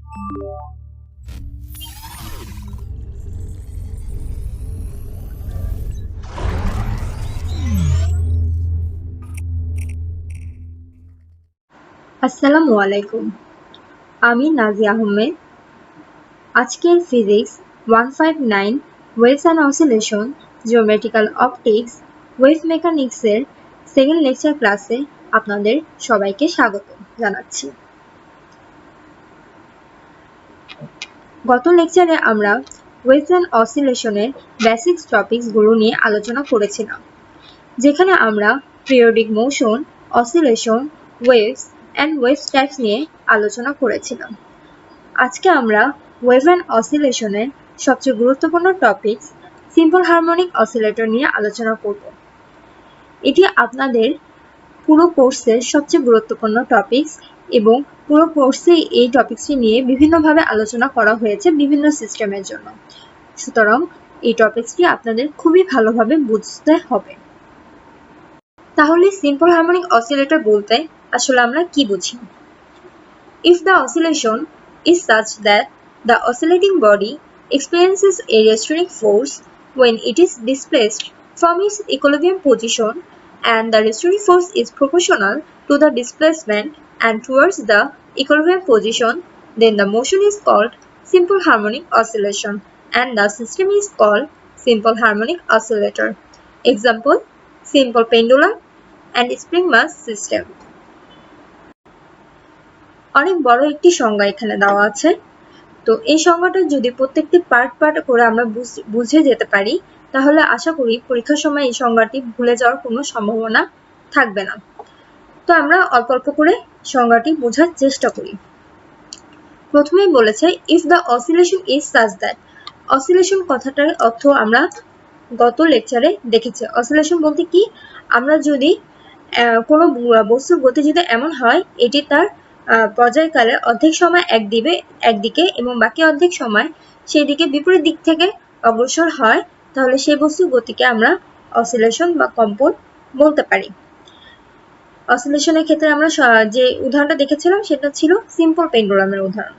আসসালামু আলাইকুম। আমি নাজিয়া আহমেদ। আজকের physics 159 waves and oscillation, geometrical optics, wave মেকানিক্সের সেকেন্ড লেকচার ক্লাসে আপনাদের সবাইকে স্বাগত জানাচ্ছি। গত লেকচারে আমরা ওয়েভস অ্যান্ড অসিলেশনের বেসিক্স টপিকসগুলো নিয়ে আলোচনা করেছিলাম, যেখানে আমরা periodic motion, oscillation, waves and wave types নিয়ে আলোচনা করেছিলাম। আজকে আমরা ওয়েভ অ্যান্ড অসিলেশনের সবচেয়ে গুরুত্বপূর্ণ টপিকস সিম্পল হারমোনিক অসিলেটর নিয়ে আলোচনা করব। এটি আপনাদের পুরো কোর্সের সবচেয়ে গুরুত্বপূর্ণ টপিকস এবং পুরো কোর্সে এই টপিকসটি নিয়ে বিভিন্নভাবে আলোচনা করা হয়েছে বিভিন্ন সিস্টেমের জন্য। সুতরাং এই টপিকসটি আপনাদের খুবই ভালোভাবে বুঝতে হবে। তাহলে সিম্পল হারমোনিক অসিলেটর বলতে আসলে আমরা কি বুঝি? If the oscillation is such that the oscillating body experiences a restoring force when it is displaced from its equilibrium position, and the restoring force is proportional to the displacement and towards the equilibrium position, then the motion is called simple harmonic oscillation and the system is called simple harmonic oscillator. Example: simple pendulum and spring mass system. অনেক বড় একটি সংজ্ঞা এখানে দেওয়া আছে। তো এই সংজ্ঞাটা যদি প্রত্যেকটি পার্ট করে আমরা বুঝে যেতে পারি, তাহলে আশা করি পরীক্ষার সময় এই সংজ্ঞাটি ভুলে যাওয়ার কোনো সম্ভাবনা থাকবে না। তো আমরা অল্প অল্প করে সংজ্ঞাটি বোঝার চেষ্টা করি। প্রথমেই বলেছে if the oscillation is such that. Oscillation কথাটার অর্থ আমরা গত লেকচারে দেখেছি। অসিলেশন বলতে কি, আমরা যদি কোনো বস্তুর গতি যদি এমন হয় এটি তার পর্যায়কালের অর্ধেক সময় একদিকে এবং বাকি অর্ধেক সময় সেই দিকে বিপরীত দিক থেকে অগ্রসর হয়, তাহলে সেই বস্তুর গতিকে আমরা অসিলেশন বা কম্পন বলতে পারি। অসিলেশনের ক্ষেত্রে আমরা যে উদাহরণটা দেখেছিলাম সেটা ছিল সিম্পল পেন্ডুলামের উদাহরণ।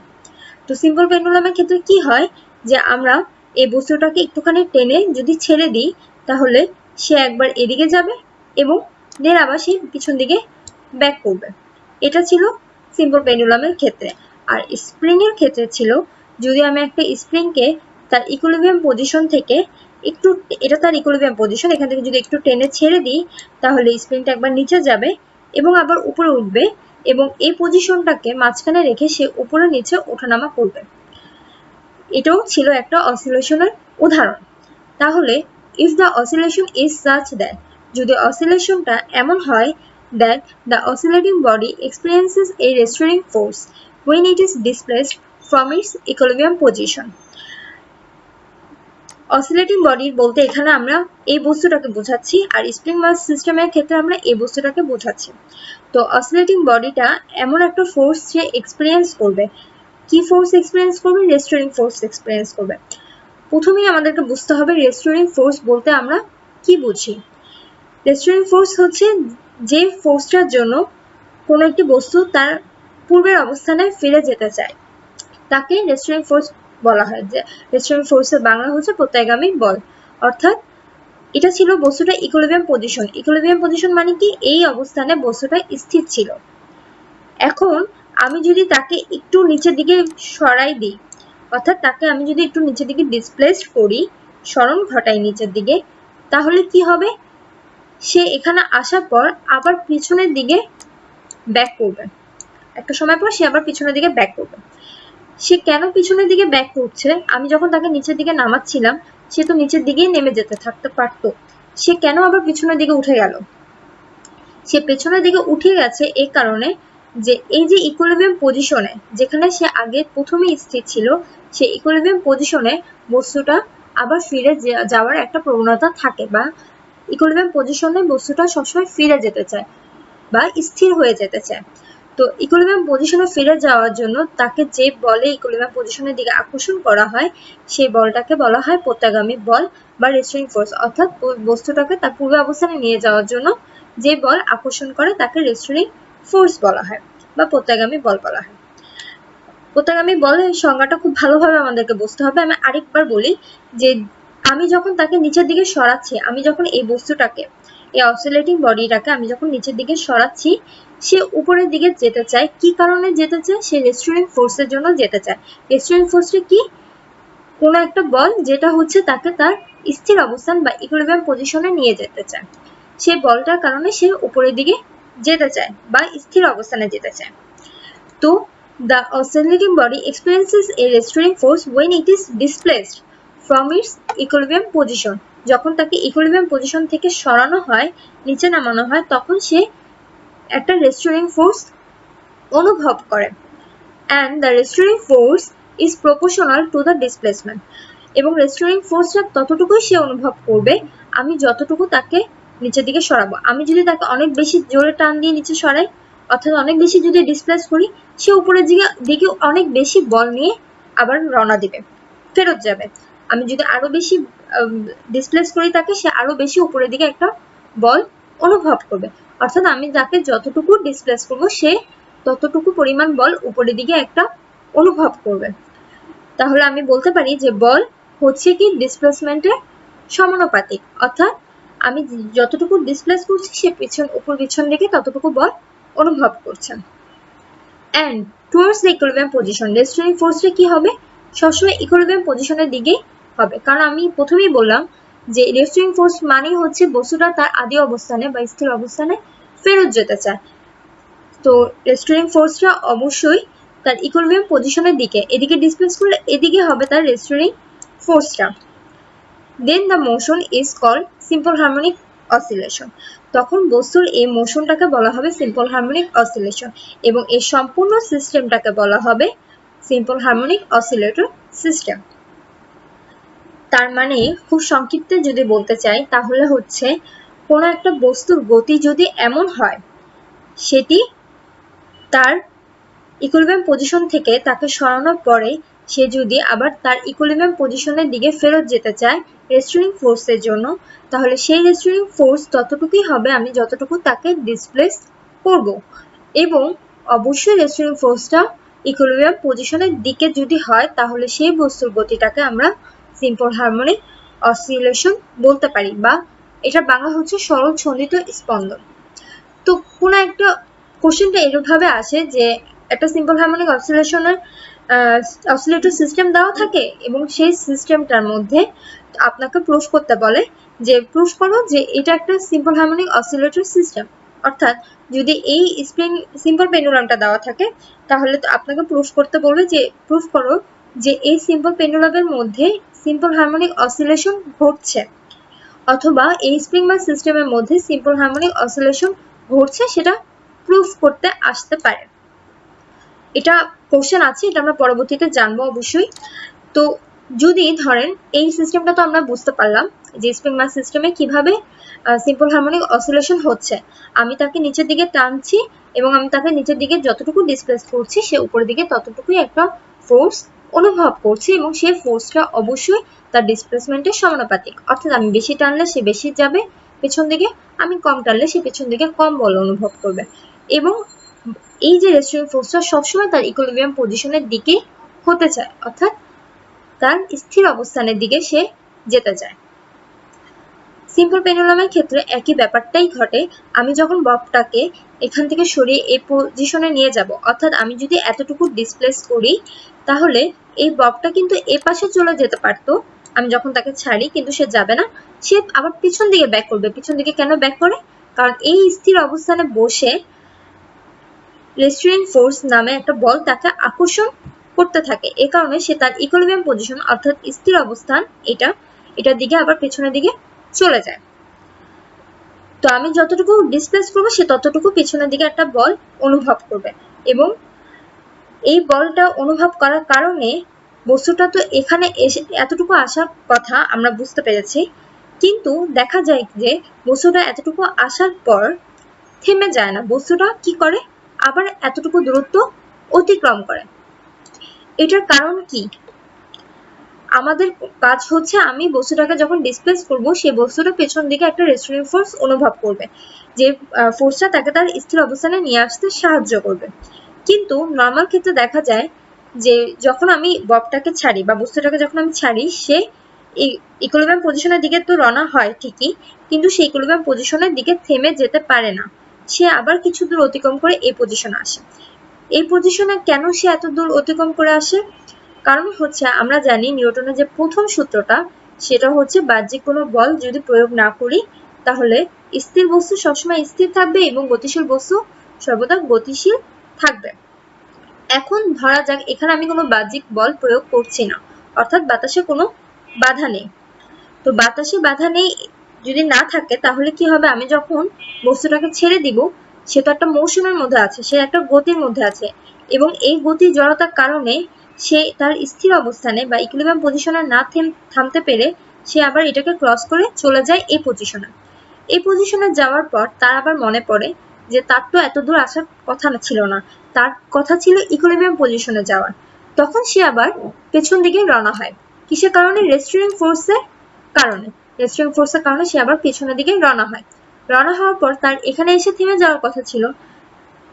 তো সিম্পল পেন্ডুলামের ক্ষেত্রে কি হয়, যে আমরা এই বস্তুটাকে একটুখানি টেনে যদি ছেড়ে দিই, তাহলে সে একবার এদিকে যাবে এবং দেন আবার সে পিছন দিকে ব্যাক করবে। এটা ছিল সিম্পল পেন্ডুলামের ক্ষেত্রে। আর স্প্রিং এর ক্ষেত্রে ছিল, যদি আমি একটা স্প্রিংকে তার ইকুইলিব্রিয়াম পজিশন থেকে একটু, এটা তার ইকুইলিব্রিয়াম পজিশন, এখান থেকে যদি একটু টেনে ছেড়ে দিই, তাহলে স্প্রিংটা একবার নিচে যাবে এবং আবার উপরে উঠবে এবং এই পজিশনটাকে মাঝখানে রেখে সে উপরে নিচে ওঠানামা করবে। এটাও ছিল একটা অসিলেশনের উদাহরণ। তাহলে if the oscillation is such that, যদি অসিলেশনটা এমন হয় that the oscillating body experiences a restoring force when it is displaced from its equilibrium position. Oscillating body বলতে এখানে আমরা এই বস্তুটাকে বোঝাচ্ছি, আর স্প্রিং মাস সিস্টেমের ক্ষেত্রে আমরা এই বস্তুটাকে বোঝাচ্ছি। তো অসিলেটিং বডিটা এমন একটা ফোর্স যে এক্সপিরিয়েন্স করবে। কি ফোর্স এক্সপিরিয়েন্স করবে? রেস্টোরিং ফোর্স এক্সপিরিয়েন্স করবে। প্রথমেই আমাদেরকে বুঝতে হবে রেস্টোরিং ফোর্স বলতে আমরা কি বুঝি। রেস্টোরিং ফোর্স হচ্ছে যে ফোর্সটার জন্য কোনো একটি বস্তু তার পূর্বের অবস্থানে ফিরে যেতে চায়, তাকে রেস্টোরিং ফোর্স বলা হয়। যে রেস্টোরিং ফোর্সের বাংলা হচ্ছে প্রত্যায়গামী বল। অর্থাৎ এটা ছিল বস্তুটা ইকুইলিব্রিয়াম পজিশন। ইকুইলিব্রিয়াম পজিশন মানে কি, এই অবস্থানে বস্তুটা স্থির ছিল। এখন আমি যদি তাকে একটু নিচের দিকে সরাই দিই, অর্থাৎ তাকে আমি যদি একটু নিচের দিকে ডিসপ্লেসড করি, সরণ ঘটাই নিচের দিকে, তাহলে কি হবে? সে এখানে আসার পর আবার পিছনের দিকে ব্যাক করবে। একটা সময় পর সে আবার পিছনের দিকে ব্যাক করবে। সে কেন পিছনের দিকে ব্যাক করছে? আমি যখন তাকে নিচের দিকে নামাচ্ছিলাম, সে তো নিচের দিকেই নেমে যেতে থাকতে পারতো। সে কেন আবার পিছনের দিকে উঠে গেল? সে পেছনের দিকে উঠে গেছে এই কারণে যে এই যে ইকুইলিব্রিয়াম পজিশনে যেখানে সে আগে প্রথমে স্থির ছিল, সে ইকুইলিব্রিয়াম পজিশনে বস্তুটা আবার ফিরে যাওয়ার একটা প্রবণতা থাকে, বা ইকুইলিব্রিয়াম পজিশনে বস্তুটা সবসময় ফিরে যেতে চায় বা স্থির হয়ে যেতে চায়। তো ইকুইলিব্রিয়াম পজিশনে ফিরে যাওয়ার জন্য তাকে যে বলে ইকুইলিব্রিয়াম পজিশনের দিকে আকর্ষণ করা হয়, সেই বলটাকে বলা হয় প্রত্যাগামী বল বা রেস্টোরিং ফোর্স। অর্থাৎ বস্তুটাকে তার পূর্ব অবস্থানে নিয়ে যাওয়ার জন্য যে বল আকর্ষণ করে তাকে রেস্টোরিং ফোর্স বলা হয় বা প্রত্যাগামী বল বলা হয়। প্রত্যাগামী বলের সংজ্ঞাটা খুব ভালোভাবে আমাদেরকে বুঝতে হবে। আমি আরেকবার বলি যে আমি যখন তাকে নিচের দিকে সরাচ্ছি, আমি যখন এই বস্তুটাকে, এই অসিলেটিং বডিটাকে আমি যখন নিচের দিকে সরাচ্ছি, সে উপরের দিকে যেতে চায়। কি কারণে যেতে চায়? সে রেস্টুরেন্ট ফোর্সের জন্য যেতে চায়। রেস্টুরেন্ট ফোর্সটা কি? কোনো একটা বল যেটা হচ্ছে তাকে তার স্থির অবস্থান বা ইকুইলিব্রিয়াম পজিশনে নিয়ে যেতে চায়। সেই বলটার কারণে সে উপরের দিকে যেতে চায় বা স্থির অবস্থানে যেতে চায়। তো the oscillating body experiences a restoring force when it is displaced from its equilibrium position. যখন তাকে ইকুইলিব্রিয়াম পজিশন থেকে সরানো হয়, নিচে নামানো হয়, তখন সে একটা রেস্টোরিং ফোর্স অনুভব করে। and the restoring force is proportional to the displacement. এবং রেস্টোরিং ফোর্সটা ততটুকুই সে অনুভব করবে আমি যতটুকু তাকে নিচের দিকে সরাবো। আমি যদি তাকে অনেক বেশি জোরে টান দিয়ে নিচে সরাই, অর্থাৎ অনেক বেশি যদি ডিসপ্লেস করি, সে উপরের দিকে অনেক বেশি বল নিয়ে আবার রওনা দিবে, ফেরত যাবে। আমি যদি আরো বেশি ডিসপ্লেস করি তাকে, সে আরো বেশি উপরের দিকে একটা বল অনুভব করবে। অর্থাৎ আমি তাকে যতটুকু ডিসপ্লেস করবো, সে ততটুকু পরিমাণ বল উপরের দিকে একটা অনুভব করবে। তাহলে আমি বলতে পারি যে বল হচ্ছে কি ডিসপ্লেসমেন্টের সমানুপাতিক, অর্থাৎ আমি যতটুকু ডিসপ্লেস করছি সে উপর পিছন দিকে ততটুকু বল অনুভব করছে। and towards the equilibrium position, restoring force কি হবে? সবসময় ইকুইলিব্রিয়াম পজিশনের দিকেই হবে, কারণ আমি প্রথমেই বললাম যে রেস্টোরিং ফোর্স মানেই হচ্ছে বস্তুটা তার আদি অবস্থানে বা স্থির অবস্থানে ফেরত যেতে চায়। তো রেস্টোরিং ফোর্সটা অবশ্যই তার ইকুইলিব্রিয়াম পজিশনের দিকে, এদিকে ডিসপ্লেস করলে এদিকে হবে তার রেস্টোরিং ফোর্সটা। Then the motion is called simple harmonic oscillation. তখন বস্তুর এই মোশনটাকে বলা হবে সিম্পল হারমোনিক অসিলেশন, এবং এই সম্পূর্ণ সিস্টেমটাকে বলা হবে সিম্পল হারমোনিক অসিলেটর সিস্টেম। তার মানে খুব সংক্ষিপ্তে যদি বলতে চাই, তাহলে হচ্ছে কোনো একটা বস্তুর গতি যদি এমন হয় সেটি তার ইকুইলিব্রিয়াম পজিশন থেকে তাকে সরানোর পরে সে যদি আবার তার ইকুইলিব্রিয়াম পজিশনের দিকে ফেরত যেতে চায় রেস্টোরিং ফোর্সের জন্য, তাহলে সেই রেস্টোরিং ফোর্স ততটুকুই হবে আমি যতটুকু তাকে ডিসপ্লেস করব। এবং অবশ্যই রেস্টোরিং ফোর্সটা ইকুইলিব্রিয়াম পজিশনের দিকে যদি হয়, তাহলে সেই বস্তুর গতিটাকে আমরা সিম্পল হারমোনিক অসিলেশন বলতে পারি, বা এটা বাংলা হচ্ছে সরল ছন্দিত স্পন্দন। তো কোনো একটা কোশ্চেনটা এরকমভাবে আসে যে একটা সিম্পল হারমোনিক অসিলেশনের অসিলেটর সিস্টেম দেওয়া থাকে, এবং সেই সিস্টেমটার মধ্যে আপনাকে প্রুফ করতে বলে যে প্রুফ করো যে এটা একটা সিম্পল হারমোনিক অসিলেটর সিস্টেম। অর্থাৎ যদি এই স্প্রিং সিম্পল পেন্ডুলামটা দেওয়া থাকে, তাহলে তো আপনাকে প্রুফ করতে বলবে যে প্রুফ করো যে এই সিম্পল পেন্ডুলামের মধ্যে সিম্পল হারমোনিক অসিলেশন ঘটছে, অথবা এই স্প্রিং মাস সিস্টেমের মধ্যে সিম্পল হারমোনিক অসিলেশন ঘটছে, সেটা প্রুফ করতে আসতে পারে। এটা কোশ্চেন আছে, এটা আমরা পরবর্তীতে জানবো অবশ্যই। তো যদি ধরেন এই সিস্টেমটা তো আমরা বুঝতে পারলাম যে স্প্রিং মাস সিস্টেমে কিভাবে সিম্পল হারমোনিক অসিলেশন হচ্ছে। আমি তাকে নিচের দিকে টানছি এবং আমি তাকে নিচের দিকে যতটুকু ডিসপ্লেস করছি, সে উপরের দিকে ততটুকুই একটা ফোর্স অনুভব করছে, এবং সেই ফোর্সটা অবশ্যই তার ডিসপ্লেসমেন্টের সমানুপাতিক। অর্থাৎ আমি বেশি টানলে সে বেশি যাবে পেছন দিকে, আমি কম টানলে সে পেছন দিকে কম বল অনুভব করবে। এবং এই যে রেস্টোরিং ফোর্সটা সবসময় তার ইকুইলিব্রিয়াম পজিশনের দিকে হতে চায়, অর্থাৎ তার স্থির অবস্থানের দিকে সে যেতে চায়। সিম্পল পেন্ডুলামের ক্ষেত্রে একই ব্যাপারটাই ঘটে। আমি যখন ববটাকে এখান থেকে সরিয়ে এই পজিশনে নিয়ে যাব, অর্থাৎ আমি যদি এতটুকু ডিসপ্লেস করি, তাহলে এই ববটা কিন্তু এ পাশে চলে যেতে পারতো আমি যখন তাকে ছাড়ি, কিন্তু সে যাবে না, সে আবার পিছন দিকে ব্যাক করবে। পিছন দিকে কেন ব্যাক করে? কারণ এই স্থির অবস্থানে বসে রেস্টোরিং ফোর্স নামে একটা বল তাকে আকর্ষণ করতে থাকে। এ কারণে সে তার ইকুইলিব্রিয়াম পজিশন অর্থাৎ স্থির অবস্থান এটার দিকে আবার পেছনের দিকে চলে যায়। তো আমি যতটুকু ডিসপ্লেস করবো সে ততটুকু পেছনের দিকে একটা বল অনুভব করবে, এবং এই বলটা অনুভব করার কারণে বস্তুটা তো এখানে এসে এতটুকু আসার কথা আমরা বুঝতে পেরেছি, কিন্তু দেখা যায় যে বস্তুটা এতটুকু আসার পর থেমে যায় না, বস্তুটা কি করে আবার এতটুকু দূরত্ব অতিক্রম করে। এটার কারণ কি? আমাদের কাজ হচ্ছে আমি বস্তুটাকে যখন ডিসপ্লেস করব, সেই বস্তুটা পেছন দিকে একটা রেস্টোরিং ফোর্স অনুভব করবে, যে ফোর্সটা তাকে তার স্থির অবস্থানে নিয়ে আসতে সাহায্য করবে। কিন্তু নর্মাল ক্ষেত্রে দেখা যায় যে যখন আমি ববটাকে ছাড়ি বা বস্তুটাকে যখন আমি ছাড়ি, সে ইকুইলিব্রিয়াম পজিশনের দিকে তো রওনা হয় ঠিকই, কিন্তু সেই ইকুইলিব্রিয়াম পজিশনের দিকে থেমে যেতে পারে না, সে আবার কিছু দূর অতিক্রম করে এই পজিশনে আসে। এই পজিশনে কেন সে এত দূর অতিক্রম করে আসে? কারণ হচ্ছে আমরা জানি নিউটনের যে প্রথম সূত্রটা, সেটা হচ্ছে বাহ্যিক কোনো বল যদি প্রয়োগ না করি তাহলে স্থির বস্তু সবসময় স্থির থাকবে এবং গতিশীল বস্তু সর্বদা গতিশীল থাকবে। এখন ধরা যাক এখানে আমি কোনো বাহ্যিক বল প্রয়োগ করছি না, অর্থাৎ বাতাসে কোনো বাধা নেই। তো বাতাসে বাধা নেই যদি না থাকে তাহলে কি হবে, আমি যখন বস্তুটাকে ছেড়ে দিব, সে তো একটা মৌসুমের মধ্যে আছে, সে একটা গতির মধ্যে আছে, এবং এই গতি জড়তার কারণে সে তার স্থির অবস্থানে বা ইকুইলিব্রিয়াম পজিশনে না থামতে পেরে সে আবার এটাকে ক্রস করে চলে যায় এই পজিশনে। এই পজিশনে যাওয়ার পর তার আবার মনে পড়ে যে তার তো এত দূর আসার কথা ছিল না, তার কথা ছিল ইকুইলিব্রিয়াম পজিশনে যাওয়ার। তখন সে আবার পেছন দিকে রওনা হয়। কিসের কারণে? রেস্ট্রেইনিং ফোর্সের কারণে। রেস্ট্রেইনিং ফোর্সের কারণে সে আবার পেছনের দিকে রওনা হয়। রওনা হওয়ার পর তার এখানে এসে থেমে যাওয়ার কথা ছিল,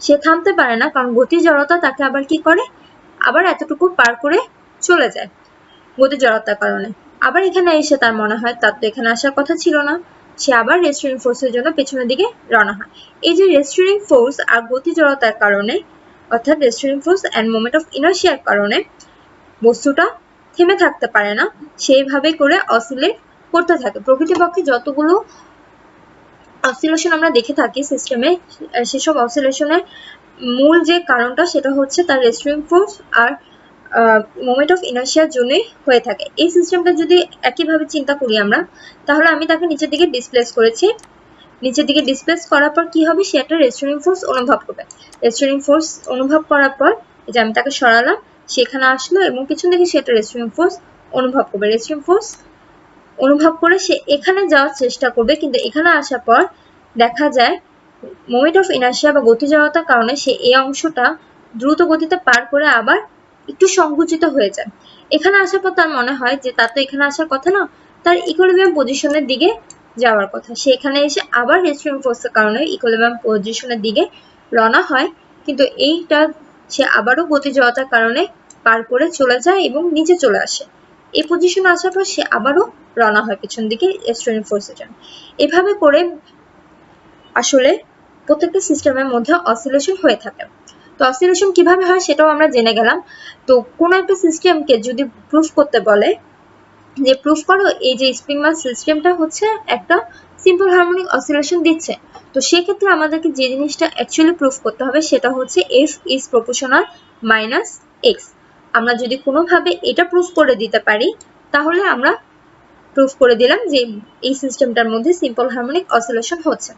সে থামতে পারে না, কারণ গতি জড়তা তাকে আবার কি করে, আবার এতটুকু পার করে চলে যায় গতি জড়তার কারণে। আবার এখানে এসে তার মনে হয় তার তো এখানে আসার কথা ছিল না, সে আবার রেস্ট্রেইনিং ফোর্সের জন্য পেছনের দিকে রওনা হয়। এই যে রেস্ট্রেইনিং ফোর্স আর গতি জড়তার কারণে, অর্থাৎ রেস্ট্রেইনিং ফোর্স এন্ড মোমেন্ট অফ ইনার্শিয়ার কারণে বস্তুটা থেমে থাকতে পারে না, সেইভাবে করে অসিলেট করতে থাকে। প্রকৃতপক্ষে যতগুলো অসিলেশন আমরা দেখে থাকি সিস্টেমে, সেসব অসিলেশনের মূল যে কারণটা সেটা হচ্ছে তার রেস্ট্রেইনিং ফোর্স আর মোমেন্ট অফ ইনার্শিয়ার জন্যই হয়ে থাকে। এই সিস্টেমটা যদি একইভাবে চিন্তা করি আমরা, তাহলে আমি তাকে নিচের দিকে ডিসপ্লেস করেছি, নিচের দিকে ডিসপ্লেস করার পর কি হবে, সে একটা রেস্ট্রেইনিং ফোর্স অনুভব করবে। রেস্ট্রেইনিং ফোর্স অনুভব করার পর যে আমি তাকে সরালাম, সেখানে আসলো এবং পিছন থেকে সে একটা রেস্ট্রেইনিং ফোর্স অনুভব করবে। রেস্ট্রেইনিং ফোর্স অনুভব করে সে এখানে যাওয়ার চেষ্টা করবে, কিন্তু এখানে আসার পর দেখা যায় মোমেন্ট অফ ইনার্শিয়া বা গতি জড়তার কারণে সে এই অংশটা দ্রুত গতিতে পার করে আবার একটু সংকুচিত হয়ে যায়। এখানে আসার পর তার মনে হয় যে তার তো এখানে আসার কথা না, তার ইকুইলিব্রিয়াম পজিশনের দিকে যাওয়ার কথা। সে এখানে এসে আবার রেস্ট্রেইনিং ফোর্সের কারণে ইকুইলিব্রিয়াম পজিশনের দিকে রওনা হয়, কিন্তু এইটা সে আবারও গতি জড়তার কারণে পার করে চলে যায় এবং নিচে চলে আসে। এই পজিশনে আসার পর সে আবারও রওনা হয় পিছন দিকে রেস্ট্রেইনিং ফোর্সের জন্য। এভাবে করে আসলে প্রত্যেকটা সিস্টেমের মধ্যে অসিলেশন হয়ে থাকে। তো অসিলেশন কিভাবে হয় সেটাও আমরা জেনে গেলাম। তো কোনো একটা সিস্টেমকে যদি প্রুফ করতে বলে যে প্রুফ করো এই যে স্প্রিং মাস সিস্টেমটা হচ্ছে একটা সিম্পল হারমোনিক অসিলেশন দিচ্ছে, তো সেক্ষেত্রে আমাদেরকে যে জিনিসটা অ্যাকচুয়ালি প্রুফ করতে হবে সেটা হচ্ছে F is proportional minus x. আমরা যদি কোনোভাবে এটা প্রুফ করে দিতে পারি তাহলে আমরা প্রুফ করে দিলাম যে এই সিস্টেমটার মধ্যে সিম্পল হারমোনিক অসিলেশন হচ্ছে।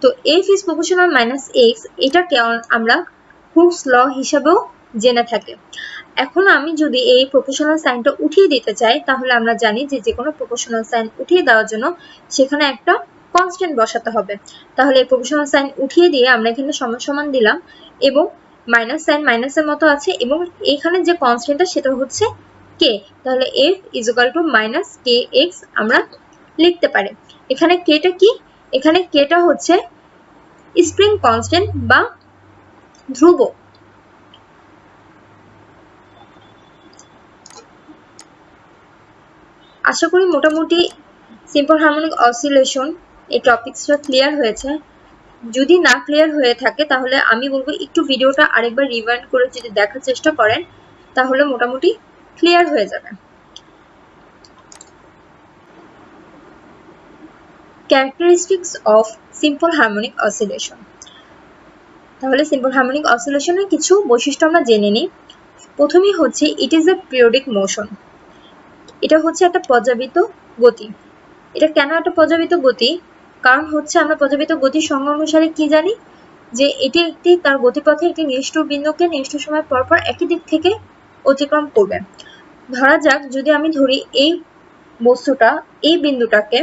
তো F is proportional minus x, এটাকে আমরা হুকস ল হিসাবেও জেনে থাকি। এখন আমি যদি এই প্রপোর্শনাল সাইনটা উঠিয়ে দিতে চাই, তাহলে আমরা জানি যে যে কোনো প্রপোর্শনাল সাইন উঠিয়ে দেওয়ার জন্য সেখানে একটা কনস্ট্যান্ট বসাতে হবে। তাহলে এই প্রপোর্শনাল সাইন উঠিয়ে দিয়ে আমরা এখানে সমান সমান দিলাম এবং মাইনাস সাইন মাইনাসের মতো আছে, এবং এখানে যে কনস্ট্যান্টটা সেটা হচ্ছে কে। তাহলে F is equal two minus K x আমরা লিখতে পারি। এখানে কেটা কি? এখানে কেটা হচ্ছে স্প্রিং কনস্ট্যান্ট বা ধ্রুব। আশা করি মোটামুটি সিম্পল হারমোনিক অসিলেশন এই টপিকসটা ক্লিয়ার হয়েছে। যদি না ক্লিয়ার হয়ে থাকে তাহলে আমি বলবো একটু ভিডিওটা আরেকবার রিভাইন্ড করে যদি দেখার চেষ্টা করেন তাহলে মোটামুটি ক্লিয়ার হয়ে যাবে। Characteristics of simple harmonic oscillation. তাহলে সিম্পল হারমোনিক অসিলেশনের কিছু বৈশিষ্ট্য আমরা জেনে নিই। প্রথমেই হচ্ছে ইট ইজ এ পিরিয়ডিক মোশন। এটা হচ্ছে একটা পর্যাবৃত্ত গতি। এটা কেন একটা পর্যাবৃত্ত গতি? কারণ হচ্ছে আমরা পর্যাবৃত্ত গতির সংজ্ঞা অনুসারে কি জানি, যে এটি একটি তার গতিপথে একটি নির্দিষ্ট বিন্দুকে নির্দিষ্ট সময় পর পর একই দিক থেকে অতিক্রম করবে। ধরা যাক যদি আমি ধরি এই বস্তুটা এই বিন্দুটাকে,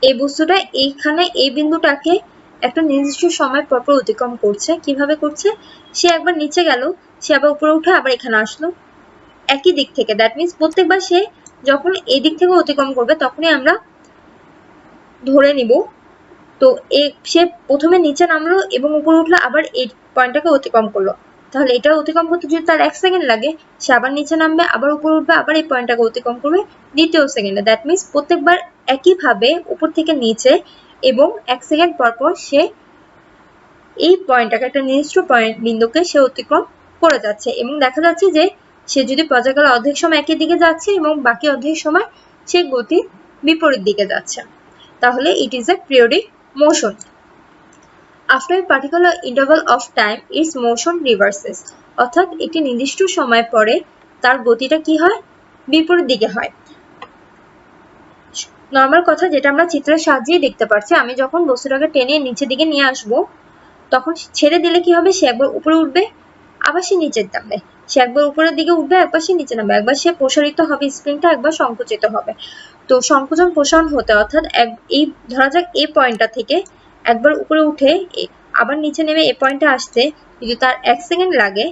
এই বস্তুটা এইখানে এই বিন্দুটাকে একটা নির্দিষ্ট সময় পর পর অতিক্রম করছে। কিভাবে করছে? সে একবার নিচে গেল, সে আবার উপরে উঠে আবার এখানে আসলো একই দিক থেকে। দ্যাট মিনস প্রত্যেকবার সে যখন এই দিক থেকে অতিক্রম করবে তখনই আমরা ধরে নিব তো সে প্রথমে নিচে নামলো এবং উপরে উঠলো, আবার এই পয়েন্টটাকে অতিক্রম করলো। তাহলে এটা অতিক্রম করতে যদি তার 1 সেকেন্ড লাগে, সে আবার নিচে নামবে, আবার উপরে উঠবে, আবার এই পয়েন্টটাকে অতিক্রম করবে দ্বিতীয় সেকেন্ডে। দ্যাট মিনস প্রত্যেকবার একইভাবে উপর থেকে নিচে এবং 1 সেকেন্ড পর পর সে এই পয়েন্টটাকে, একটা নির্দিষ্ট পয়েন্ট বিন্দুকে সে অতিক্রম করে যাচ্ছে। এবং দেখা যাচ্ছে যে সে যদি পর্যায়কালে অর্ধেক সময় একই দিকে যাচ্ছে এবং বাকি অর্ধেক সময় সে গতি বিপরীত দিকে যাচ্ছে, তাহলে it is a periodic motion. After a particular interval of time its motion reverses, অর্থাৎ একটি নির্দিষ্ট সময় পরে তার গতিটা কি হয়, বিপরীত দিকে হয়। নর্মাল কথা যেটা আমরা চিত্রের সাহায্যেই দেখতে পাচ্ছি, আমি যখন বস্তুটাকে টেনে নিচের দিকে নিয়ে আসবো তখন ছেড়ে দিলে কি হবে, সে একবার উপরে উঠবে, আবার সে নিচে নামবে, সে একবার উপরের দিকে উঠবে, একবার সে নিচে নামবে, একবার সে প্রসারিত হবে স্প্রিংটা, একবার সংকুচিত হবে। তো সংকোচন প্রসারণ হতে, অর্থাৎ এই ধরা যাক এই পয়েন্টটা থেকে একবার উপরে উঠে আবার নিচে নেমে এই পয়েন্টে আসতে যদি তার 1 সেকেন্ড লাগে,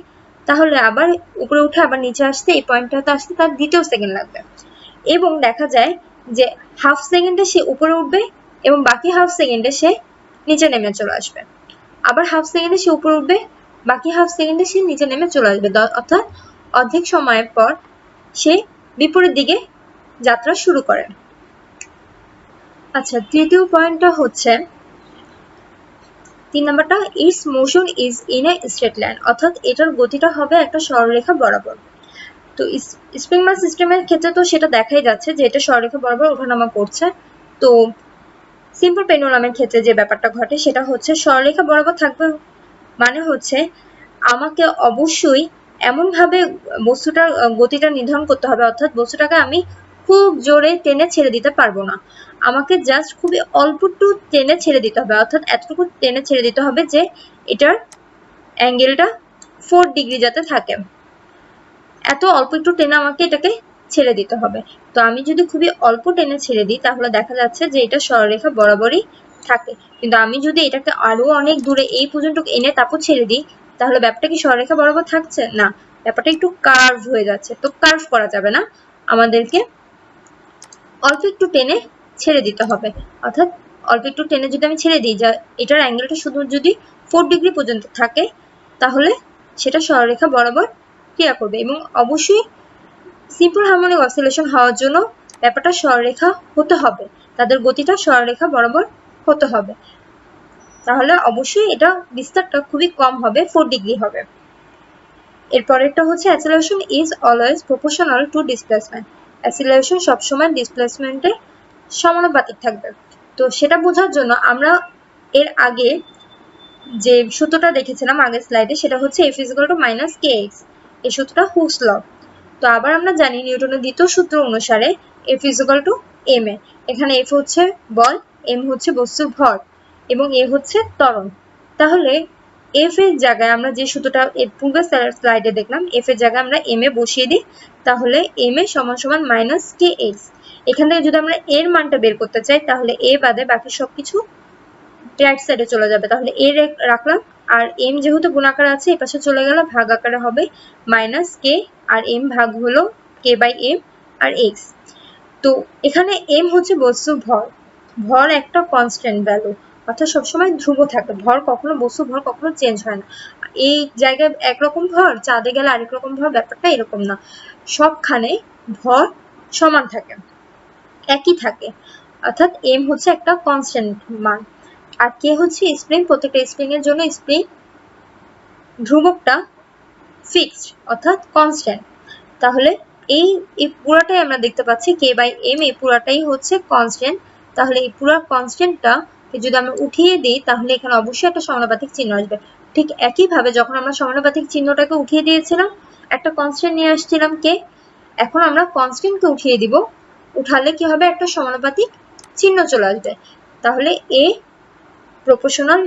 তাহলে আবার উপরে উঠে আবার নিচে আসতে এই পয়েন্টটাতে আসতে তার দ্বিতীয় সেকেন্ড লাগবে। এবং দেখা যায় যে হাফ সেকেন্ডে সে উপরে উঠবে এবং বাকি হাফ সেকেন্ডে সে নিচে নেমে চলে আসবে, আবার হাফ সেকেন্ডে সে উপরে উঠবে, বাকি হাফ সেকেন্ডে সে নিচে নেমে চলে আসবে, অর্থাৎ অর্ধেক সময়ের পর সে বিপরীত দিকে যাত্রা শুরু করে। আচ্ছা, তৃতীয় পয়েন্টটা হচ্ছে 3 নাম্বারটা, it's motion is in a straight line, অর্থাৎ এটার গতিটা হবে একটা সরলরেখা বরাবর। তো স্প্রিং মাস সিস্টেমের ক্ষেত্রে তো সেটা দেখাই যাচ্ছে যে এটা সরলরেখা বরাবর ওঠানামা করছে। তো সিম্পল পেন্ডুলামের ক্ষেত্রে যে ব্যাপারটা ঘটে সেটা হচ্ছে সরলরেখা বরাবর থাকবে, মানে হচ্ছে আমাকে অবশ্যই এমনভাবে বস্তুটার গতিটা নির্ধারণ করতে হবে, অর্থাৎ বস্তুটাকে আমি খুব জোরে টেনে ছেড়ে দিতে পারবো না, আমাকে জাস্ট খুবই অল্প একটু টেনে ছেড়ে দিতে হবে, অর্থাৎ এতটুকু টেনে ছেড়ে দিতে হবে যে এটার অ্যাঙ্গেলটা 4 ডিগ্রি যাতে থাকে, এত অল্প একটু টেনে আমাকে এটাকে ছেড়ে দিতে হবে। তো আমি যদি খুবই অল্প টেনে ছেড়ে দিই তাহলে দেখা যাচ্ছে যে এটা সরলরেখা বরাবরই থাকে, কিন্তু আমি যদি এটাকে আরো অনেক দূরে এই পর্যন্ত এনে তারপর ছেড়ে দিই তাহলে ব্যাপারটা কি সরলরেখা বরাবর থাকছে না, ব্যাপারটা একটু কার্ভ হয়ে যাচ্ছে। তো কার্ভ করা যাবে না, আমাদেরকে অল্প একটু টেনে ছেড়ে দিতে হবে, অর্থাৎ অল্প একটু টেনে যদি আমি ছেড়ে দিই যা এটার অ্যাঙ্গেলটা শুধু যদি 4 ডিগ্রি পর্যন্ত থাকে তাহলে সেটা সরলরেখা বরাবর ক্রিয়া করবে। এবং অবশ্যই সিম্পল হারমোনিক অসিলেশন হওয়ার জন্য ব্যাপারটা সরলরেখা হতে হবে, তাদের গতিটা সরলরেখা বরাবর হতে হবে, তাহলে অবশ্যই এটা বিস্তারটা খুবই কম হবে, 4 ডিগ্রি হবে। এরপরেরটা হচ্ছে acceleration is always proportional to displacement, acceleration সবসময় ডিসপ্লেসমেন্টের সমানুপাতিক থাকবে। তো সেটা বোঝার জন্য আমরা এর আগে যে সূত্রটা দেখেছিলাম আগের স্লাইডে, সেটা হচ্ছে F = -kx, এই সূত্রটা হুকস ল। তো আবার আমরা জানি নিউটনের দ্বিতীয় সূত্র অনুসারে F = ma, এখানে F হচ্ছে বল, m হচ্ছে বস্তুর ভর এবং a হচ্ছে ত্বরণ। তাহলে F এর জায়গায় আমরা যে সূত্রটা এর পূর্বের স্লাইডে দেখলাম, F এর জায়গায় আমরা ma বসিয়ে দিই, তাহলে ma = -kx। এখান থেকে যদি আমরা এর মানটা বের করতে চাই তাহলে a বাদে বাকি সবকিছু রাইট সাইডে চলে যাবে, তাহলে a রাখলাম আর m যেহেতু গুণাকার আছে এই পাশে চলে গেল, ভাগ আকারে হবে -k আর m ভাগ হলো k/m আর x। তো এখানে m হচ্ছে বস্তুর ভর, ভর একটা কনস্ট্যান্ট ভ্যালু, অর্থাৎ সবসময় ধ্রুব থাকে, ভর কখনো বস্তুর ভর কখনো চেঞ্জ হয় না, এই জায়গায় একরকম ভর চাঁদে গেলে আরেক রকম ভর, ব্যাপারটা এরকম না, সবখানে ভর সমান থাকে, একই থাকে, অর্থাৎ m হচ্ছে একটা কনস্ট্যান্ট মান আর k হচ্ছে স্প্রিং, প্রত্যেকটা স্প্রিং এর জন্য স্প্রিং ধ্রুবকটা ফিক্সড অর্থাৎ কনস্ট্যান্ট। তাহলে এই পুরাটাই আমরা দেখতে পাচ্ছি k/m, এই পুরাটাই হচ্ছে কনস্ট্যান্ট, তাহলে এই পুরো কনস্ট্যান্টটা যদি আমরা উঠিয়ে দিই তাহলে এখানে অবশ্যই একটা সমানুপাতিক চিহ্ন আসবে। ঠিক একইভাবে যখন আমরা সমানুপাতিক চিহ্নটাকে উঠিয়ে দিয়েছিলাম একটা কনস্ট্যান্ট নিয়ে আসছিলাম k, এখন আমরা কনস্ট্যান্টকে উঠিয়ে দিব, উঠালে কি হবে একটা সমানুপাতিক চিহ্ন চলে আসবে, তাহলে a প্রপোর্শনাল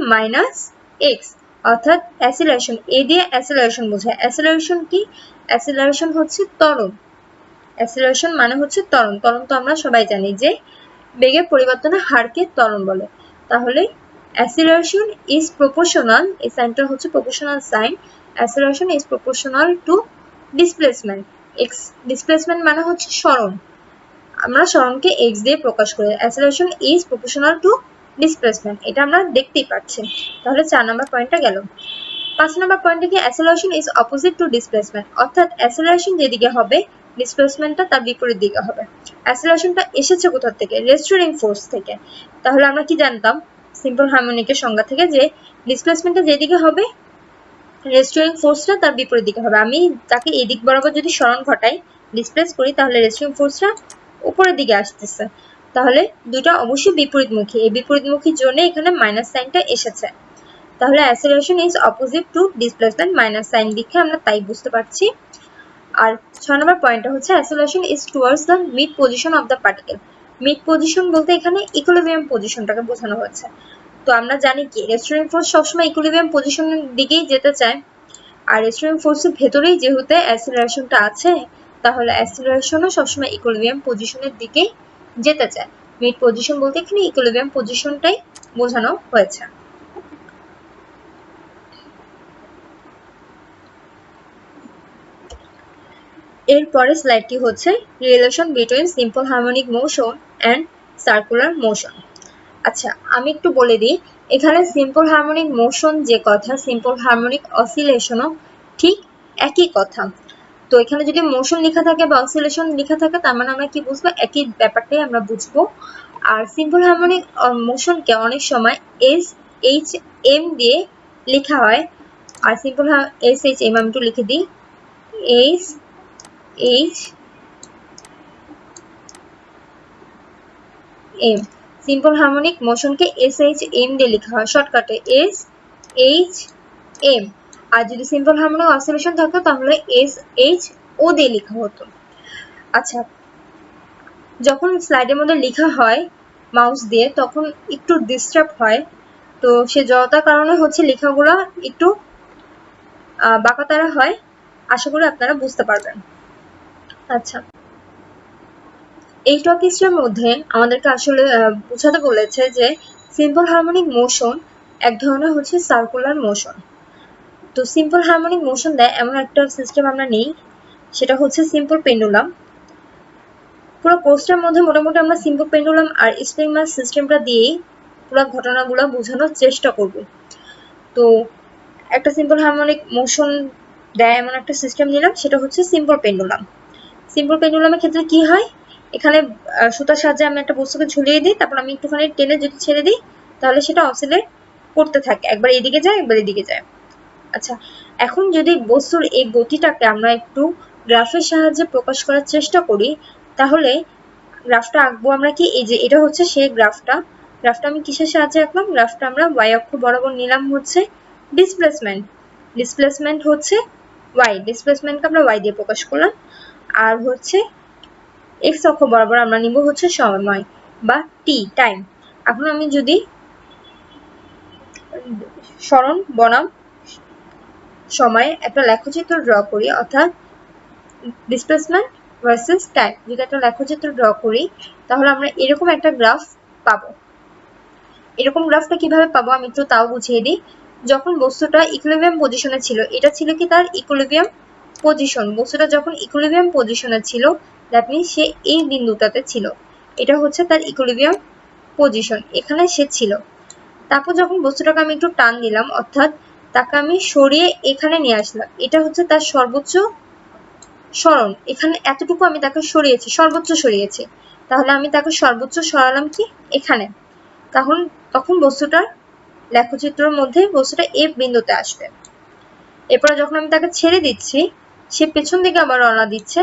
-x, অর্থাৎ অ্যাসিলারেশন, a দিয়ে অ্যাসিলারেশন বোঝায়। অ্যাসিলারেশন কি? অ্যাসিলারেশন হচ্ছে ত্বরণ, অ্যাসিলারেশন মানে হচ্ছে ত্বরণ, ত্বরণ তো আমরা সবাই জানি যে বেগের পরিবর্তনের হারকে ত্বরণ বলে। তাহলে অ্যাসিলারেশন ইজ প্রপোর্শনাল, এই সাইনটা হচ্ছে proportional sign, acceleration is proportional to displacement, x displacement মানে হচ্ছে সরণ, আমরা সরণকে x দিয়ে প্রকাশ করি, acceleration is proportional to displacement, এটা আমরা দেখতেই পাচ্ছি। তাহলে 4 নম্বর পয়েন্টটা গেল। 5 নম্বর পয়েন্টে কি অ্যাসেলারেশন ইজ অপোজিট টু ডিসপ্লেসমেন্ট, অর্থাৎ অ্যাসেলারেশন যেদিকে হবে ডিসপ্লেসমেন্টটা তার বিপরীত দিকে হবে। অ্যাসেলারেশনটা এসেছে কোথা থেকে? রেস্টোরিং ফোর্স থেকে। তাহলে আমরা কি জানতাম সিম্পল হারমোনিকের সংজ্ঞা থেকে যে ডিসপ্লেসমেন্টটা যেদিকে হবে রেস্টোরিং ফোর্সটা তার বিপরীত দিকে হবে। আমি তাকে এই দিক বরাবর যদি সরণ ঘটাই, ডিসপ্লেস করি, তাহলে রেস্টোরিং ফোর্সটা উপরের দিকে আসতেছে। তাহলে দুটো অবশ্যই বিপরীতমুখী, এই বিপরীতমুখীর জন্য এখানে মাইনাস সাইনটা এসেছে। তাহলে acceleration is opposite to displacement, minus sign দিকে আমরা তাই বুঝতে পারছি। আর 6 নম্বর পয়েন্টটা হচ্ছে acceleration is towards the mid position of the particle. Mid position বলতে এখানে ইকুইলিব্রিয়াম পজিশনটাকে বোঝানো হচ্ছে। তো আমরা জানি কি রেস্টোরিং ফোর্স সবসময় ইকুইলিব্রিয়াম পজিশনের দিকেই যেতে চায়, আর রেস্টোরিং ফোর্সের ভেতরেই যেহেতু অ্যাসেলারেশনটা আছে, তাহলে অ্যাসেলারেশনও সবসময় ইকুইলিব্রিয়াম পজিশনের দিকেই যেতে চায়। মিড পজিশন বলতে এখানে ইকুইলিব্রিয়াম পজিশনটাই বোঝানো হয়েছে। এরপরে স্লাইডটি হচ্ছে relation between simple harmonic motion and circular motion. আচ্ছা, আমি একটু বলে দিই, এখানে সিম্পল হারমোনিক মোশন যে কথা, সিম্পল হারমোনিক অসিলেশনও ঠিক একই কথা। তো এখানে যদি মোশন লেখা থাকে বা অসিলেশন লেখা থাকে, তার মানে আমরা কি বুঝবো? একই ব্যাপারটাই আমরা বুঝবো। আর সিম্পল হারমোনিক মোশনকে অনেক সময় SHM দিয়ে লেখা হয়। আর সিম্পল SHM আমি একটু লিখে দিই, SHM। সিম্পল হারমোনিক মোশনকে SHM দিয়ে লেখা হয়, শর্টকাটে SHM। আর যদি সিম্পল হারমোনিক অসিলেশন থাকতো তাহলে SHO দিয়ে লেখা হতো। আচ্ছা, যখন স্লাইডের মধ্যে লেখা হয় মাউস দিয়ে তখন একটু ডিস্টার্ব হয়, তো সে জড়তার কারণে হচ্ছে লেখাগুলো একটু বাঁকাতারা হয়। আশা করি আপনারা বুঝতে পারবেন। আচ্ছা, এই টপিকটার মধ্যে আমাদেরকে আসলে বোঝাতে বলেছে যে সিম্পল হারমোনিক মোশন এক ধরনের হচ্ছে সার্কুলার মোশন। তো সিম্পল হারমোনিক মোশন দেয় এমন একটা সিস্টেম আমরা নেই, সেটা হচ্ছে সিম্পল পেন্ডুলাম। পুরো কোর্সটার মধ্যে মোটামুটি আমরা সিম্পল পেন্ডুলাম আর স্প্রিং মাস সিস্টেমটা দিয়েই পুরো ঘটনাগুলো বোঝানোর চেষ্টা করব। তো একটা সিম্পল হারমোনিক মোশন দেয় এমন একটা সিস্টেম নিলাম, সেটা হচ্ছে সিম্পল পেন্ডুলাম। সিম্পল পেন্ডুলামের ক্ষেত্রে কি হয়, এখানে সুতার সাহায্যে আমি একটা বস্তুকে ঝুলিয়ে দিই, তারপর আমি একটুখানি টেনে যদি ছেড়ে দিই তাহলে সেটা অসিলেট করতে থাকে, একবার এদিকে যায় একবার এদিকে যায়। আচ্ছা, এখন যদি বস্তুর এই গতিটাকে আমরা একটু গ্রাফের সাহায্যে প্রকাশ করার চেষ্টা করি, তাহলে গ্রাফটা আঁকবো আমরা কি, এই যে এটা হচ্ছে সেই গ্রাফটা আমি কিসের সাহায্যে আঁকলাম? গ্রাফটা আমরা y অক্ষ বরাবর নিলাম হচ্ছে ডিসপ্লেসমেন্ট হচ্ছে y, ডিসপ্লেসমেন্টকে আমরা y দিয়ে প্রকাশ করলাম। আর হচ্ছে x অক্ষ বরাবর আমরা নিব হচ্ছে সময় বা টাইম। এখন আমি যদি সরণ বনাম সময়ে একটা লেখচিত্র ড্র করি, অর্থাৎ ডিসপ্লেসমেন্ট ভার্সেস টাইম যদি একটা লেখচিত্র ড্র করি, তাহলে আমরা এরকম একটা গ্রাফ পাবো। এরকম গ্রাফটা কিভাবে পাবো আমি একটু তাও বুঝিয়ে দিই। যখন বস্তুটা ইকুইলিব্রিয়াম পজিশনে ছিল, এটা ছিল কি তার ইকুইলিব্রিয়াম পজিশন। বস্তুটা যখন ইকুইলিব্রিয়াম পজিশনে ছিল, দ্যাট মিন্স সে এই বিন্দুটাতে ছিল, এটা হচ্ছে তার ইকুইলিব্রিয়াম পজিশন, এখানে সে ছিল। তারপর যখন বস্তুটাকে আমি একটু টান দিলাম, অর্থাৎ তাকে আমি সরিয়ে এখানে নিয়ে আসলাম, এটা হচ্ছে তার সর্বোচ্চ সরণ, এখানে এতটুকু আমি তাকে সরিয়েছি, সর্বোচ্চ সরিয়েছি। তাহলে আমি তাকে সর্বোচ্চ সরালাম কি এখানে, তখন বস্তুটার লেখচিত্রের মধ্যে বস্তুটা এ বিন্দুতে আসবে। এরপরে যখন আমি তাকে ছেড়ে দিচ্ছি, সে পেছন দিকে আবার রওনা দিচ্ছে।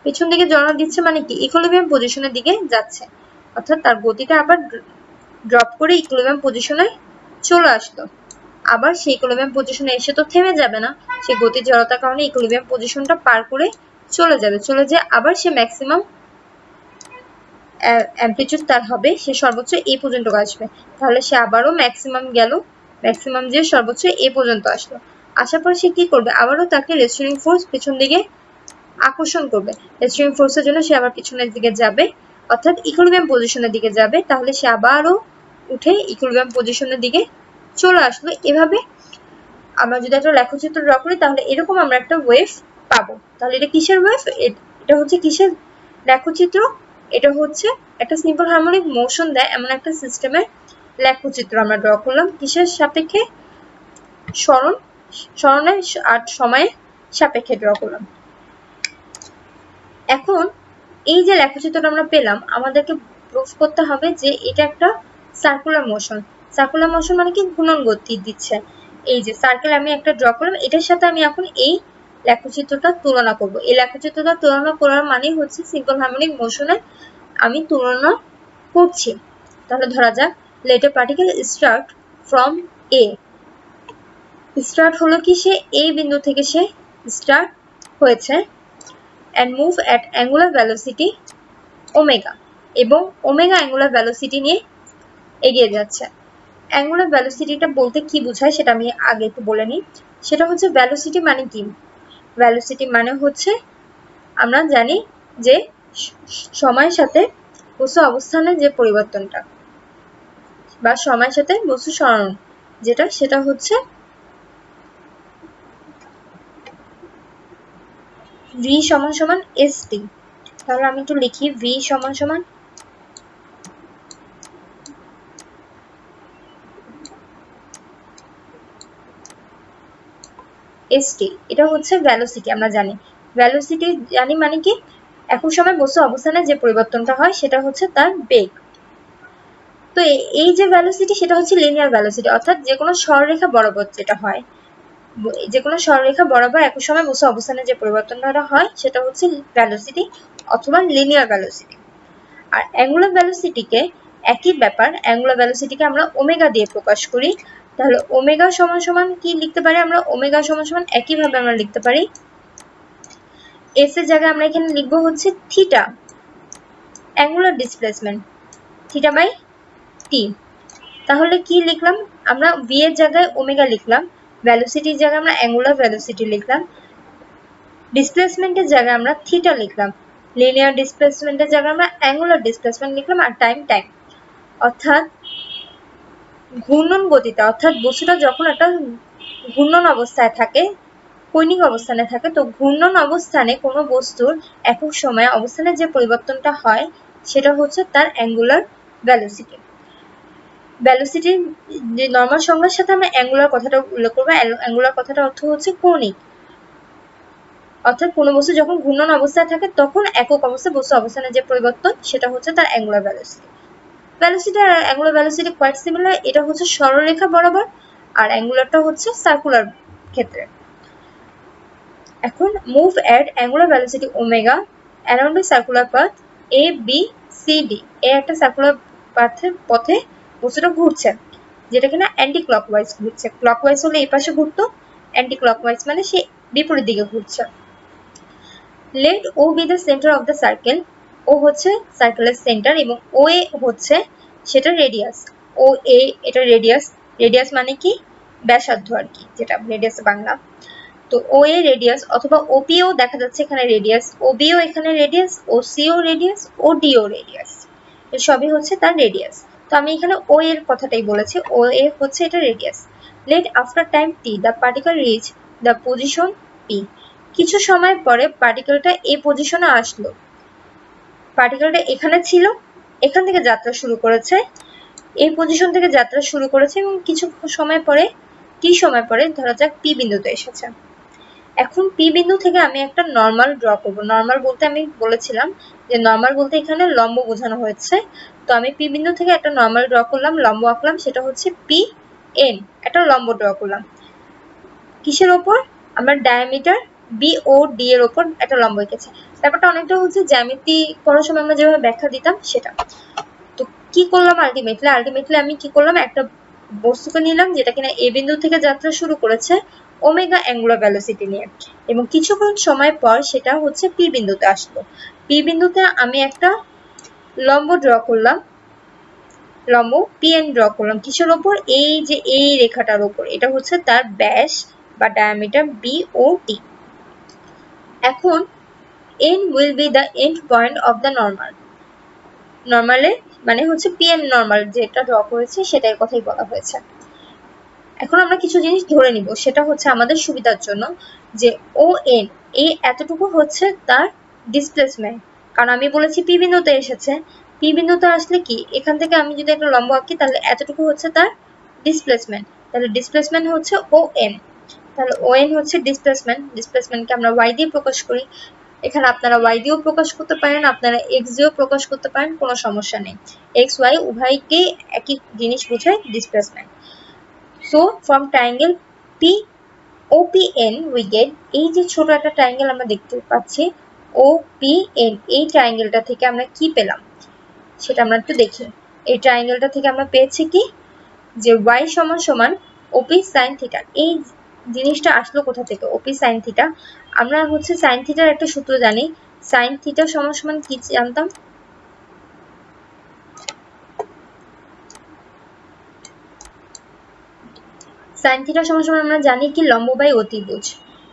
পেছন দিকে রওনা দিচ্ছে মানে কি, ইকুইলিব্রিয়াম পজিশনের দিকে যাচ্ছে, অর্থাৎ তার গতিটা আবার ড্রপ করে ইকুইলিব্রিয়াম পজিশনে চলে আসলো। আবার সেই ইকুইলিব্রিয়াম পজিশনে এসে তো থেমে যাবে না, সে গতি জড়তার কারণে ইকুইলিব্রিয়াম পজিশনটা পার করে চলে যেয়ে আবার সে ম্যাক্সিমাম অ্যামপ্লিটিউড তার হবে, সে সর্বোচ্চ এ পর্যন্ত আসবে। তাহলে সে আবারও ম্যাক্সিমাম গেল, ম্যাক্সিমাম যে সর্বোচ্চ এ পর্যন্ত আসলো। আসার পর সে কি করবে, আবারও তাকে রেস্টোরিং ফোর্স পেছন দিকে আকর্ষণ করবে। রেস্টোরিং ফোর্সের জন্য সে আবার পিছনের দিকে যাবে, অর্থাৎ ইকুইলিব্রিয়াম পজিশনের দিকে যাবে। তাহলে সে আবারও উঠে ইকুইলিব্রিয়াম পজিশনের দিকে চলে আসলো। এভাবে আমরা যদি একটা লেখচিত্র ড্র করি, তাহলে এরকম আমরা একটা ওয়েভ পাবো। তাহলে এটা কিসের ওয়েভ? এটা হচ্ছে কিসের লেখচিত্র? এটা হচ্ছে একটা সিম্পল হারমোনিক মোশন দেয় এমন একটা সিস্টেমের লেখচিত্র আমরা ড্র করলাম কিসের সাপেক্ষে, সরণের আর সময়ের সাপেক্ষে ড্র করলাম। এখন এই যে লেখচিত্রটা আমরা পেলাম আমাদেরকে প্রুফ করতে হবে যে এটা একটা সার্কুলার মোশন। সার্কুলার মোশন মানে কি ঘূর্ণন গতি দিচ্ছে। এই যে সার্কেল আমি একটা ড্র করলাম, এটার সাথে আমি এখন এই লেখচিত্রটা তুলনা করব। এই লেখচিত্রটা তুলনা করার মানে হচ্ছে সিম্পল হারমোনিক মোশনের আমি তুলনা করছি। তাহলে ধরা যাক let a particle start from A. Start হলো কি, সে এই বিন্দু থেকে সে স্টার্ট হয়েছে and move at angular velocity omega, এবং ওমেগা অ্যাঙ্গুলার ভেলোসিটি নিয়ে এগিয়ে যাচ্ছে। অ্যাঙ্গুলার ভেলোসিটিটা বলতে কি বোঝায় সেটা আমি আগে একটু বলে নিই। সেটা হচ্ছে ভেলোসিটি মানে কি, ভেলোসিটি মানে হচ্ছে আমরা জানি যে সময়ের সাথে বস্তু অবস্থানের যে পরিবর্তনটা বা সময়ের সাথে বস্তু সরণ যেটা, সেটা হচ্ছে v সমান সমান st। তাহলে আমি একটু লিখি v সমান সমান st। এটা হচ্ছে ভেলোসিটি। আমরা জানি ভেলোসিটি জানি মানে কি, একই সময় বস্তু অবস্থানে যে পরিবর্তনটা হয় সেটা হচ্ছে তার বেগ। তো এই যে ভেলোসিটি সেটা হচ্ছে লিনিয়ার ভেলোসিটি, অর্থাৎ যে কোনো সরলরেখা বরাবর যেটা হয়, যে কোনো সরলরেখা বরাবর একই সময় বস্তু অবস্থানে যে পরিবর্তনটা হয় সেটা হচ্ছে ভেলোসিটি অথবা লিনিয়ার ভেলোসিটি। আর অ্যাঙ্গুলার ভেলোসিটিকে একই ব্যাপার, অ্যাঙ্গুলার ভেলোসিটিকে আমরা ওমেগা দিয়ে প্রকাশ করি। তাহলে ওমেগা সমান সমান কি লিখতে পারি আমরা, ওমেগা সমান সমান একইভাবে আমরা লিখতে পারি এস এর জায়গায় আমরা এখানে লিখবো হচ্ছে theta, angular displacement theta by t. তাহলে কি লিখলাম আমরা, ভি এর জায়গায় ওমেগা লিখলাম, ভেলোসিটির জায়গায় আমরা অ্যাঙ্গুলার ভেলোসিটি লিখলাম, ডিসপ্লেসমেন্টের জায়গায় আমরা থিটা লিখলাম, লিনিয়ার ডিসপ্লেসমেন্টের জায়গায় আমরা অ্যাঙ্গুলার ডিসপ্লেসমেন্ট লিখলাম, আর টাইম। অর্থাৎ ঘূর্ণন গতিতে, অর্থাৎ বস্তুটা যখন একটা ঘূর্ণন অবস্থায় থাকে, কৌণিক অবস্থানে থাকে, তো ঘূর্ণন অবস্থানে কোনো বস্তুর একক সময়ে অবস্থানের যে পরিবর্তনটা হয় সেটা হচ্ছে তার অ্যাঙ্গুলার ভেলোসিটি। ভেলোসিটির যে নরমাল সংজ্ঞার সাথে আমরা অ্যাঙ্গুলার কথাটা উল্লেখ করবো। অ্যাঙ্গুলার কথাটা অর্থ হচ্ছে কৌণিক, অর্থাৎ কোনো বস্তু যখন ঘূর্ণন অবস্থায় থাকে তখন একক অবস্থায় বস্তু অবস্থানের যে পরিবর্তন সেটা হচ্ছে তার অ্যাঙ্গুলার ভেলোসিটি। ভেলোসিটি আর অ্যাঙ্গুলার ভেলোসিটি কোয়াইট সিমিলার, এটা হচ্ছে সরলরেখা বরাবর আর অ্যাঙ্গুলারটা হচ্ছে সার্কুলার ক্ষেত্রে। এখন move at angular velocity omega around a circular path A B C D. এ একটা সার্কুলার পথে বস্তুটা ঘুরছে, যেটা কিনা অ্যান্টি ক্লকওয়াইজ ঘুরছে। ক্লকওয়াইজ হলে এই পাশে ঘুরতো, অ্যান্টি ক্লকওয়াইজ মানে সে বিপরীত দিকে ঘুরছে। Let O be the centre of the circle. O হচ্ছে সার্কেলের সেন্টার এবং ও এ হচ্ছে সেটা রেডিয়াস। ও এ এটা রেডিয়াস, রেডিয়াস মানে কি ব্যাসার্ধ আর কি, যেটা রেডিয়াস বাংলা। তো ও এ রেডিয়াস অথবা ওপিও দেখা যাচ্ছে এখানে রেডিয়াস, ওবিও এখানে রেডিয়াস, ও সিও রেডিয়াস, ও ডিও রেডিয়াস, এর সবই হচ্ছে তার রেডিয়াস। তো আমি এখানে ও এর কথাটাই বলেছি, ও এ হচ্ছে এটা radius. Let after time t the particle reach the position P. কিছু সময় পরে পার্টিকেলটা এই পজিশনে আসলো, পার্টিকেলটা এখানে ছিল, এখান থেকে যাত্রা শুরু করেছে, এই পজিশন থেকে যাত্রা শুরু করেছে এবং কিছু সময় পরে টি সময় পরে ধরা যাক পি বিন্দুতে এসেছে। এখন পি বিন্দু থেকে আমি একটা নর্মাল ড্র করব। নর্মাল বলতে আমি বলেছিলাম যে নর্মাল বলতে এখানে লম্ব বোঝানো হয়েছে। তো আমি পি বিন্দু থেকে একটা নর্মাল ড্র করলাম, লম্ব আঁকলাম, সেটা হচ্ছে পি এন, একটা লম্ব ড্র করলাম। কিসের ওপর, আমরা ডায়ামিটার বি ও ডি এর ওপর একটা লম্ব এঁকেছি। ব্যাপারটা অনেকটা হচ্ছে জ্যামিতি করার সময় আমরা যেভাবে ব্যাখ্যা দিতাম সেটা। তো কি করলাম আলটিমেটলি আমি কি করলাম, একটা বস্তুকে নিলাম যেটা কিনা এ বিন্দু থেকে যাত্রা শুরু করেছে ওমেগা অ্যাঙ্গুলার ভেলোসিটি নিয়ে, এবং কিছুক্ষণ সময় পর সেটা হচ্ছে পি বিন্দুতে আসলো। পি বিন্দুতে আমি একটা লম্ব ড্র করলাম, লম্ব পিএন ড্র করলাম কিসের ওপর, এই যে এই রেখাটার ওপর, এটা হচ্ছে তার ব্যাস বা ডায়ামিটার বি ও টি। এখন n will be the end point of the normal। নরমালে মানে হচ্ছে পিএন নরমাল যেটা ড্র করেছে সেটার কথাই বলা হয়েছে। এখন আমরা কিছু জিনিস ধরে নিব, সেটা হচ্ছে আমাদের সুবিধার জন্য, যে ও এন এই এতটুকু হচ্ছে তার ডিসপ্লেসমেন্ট, কারণ আমি বলেছি পি বিন্দুতে এসেছে, পি বিন্দুতে আসলে কি, এখান থেকে আমি যদি একটা লম্ব আঁকি তাহলে এতটুকু হচ্ছে তার ডিসপ্লেসমেন্ট, তাহলে ডিসপ্লেসমেন্ট হচ্ছে ও এন, তাহলে ও এন হচ্ছে ডিসপ্লেসমেন্টকে আমরা ওয়াই দিয়ে প্রকাশ করি। এখানে আপনারা ওয়াই দিয়েও প্রকাশ করতে পারেন, আপনারা এক্স দিয়েও প্রকাশ করতে পারেন, কোনো সমস্যা নেই, এক্স ওয়াই উভয়কেই একই জিনিস বোঝায় displacement. So from triangle P OPN we get, এই যে ছোট একটা ট্রায়াঙ্গেল আমরা দেখতে পাচ্ছি OPN, এই ট্রায়াঙ্গেলটা থেকে আমরা কি পেলাম সেটা আমরা একটু দেখি। এই ট্রায়াঙ্গেলটা থেকে আমরা পেয়েছি কি, যে y সমান সমান OP sin থিটা। এই জিনিসটা আসলো কোথা থেকে, OP sin থিটা। আমরা হচ্ছে sin থিটার একটা সূত্র জানি, sin থিটা সমান সমান কি জানতাম, sin থিটা সমান সমান আমরা জানি কি লম্ব বাই অতিভুজ।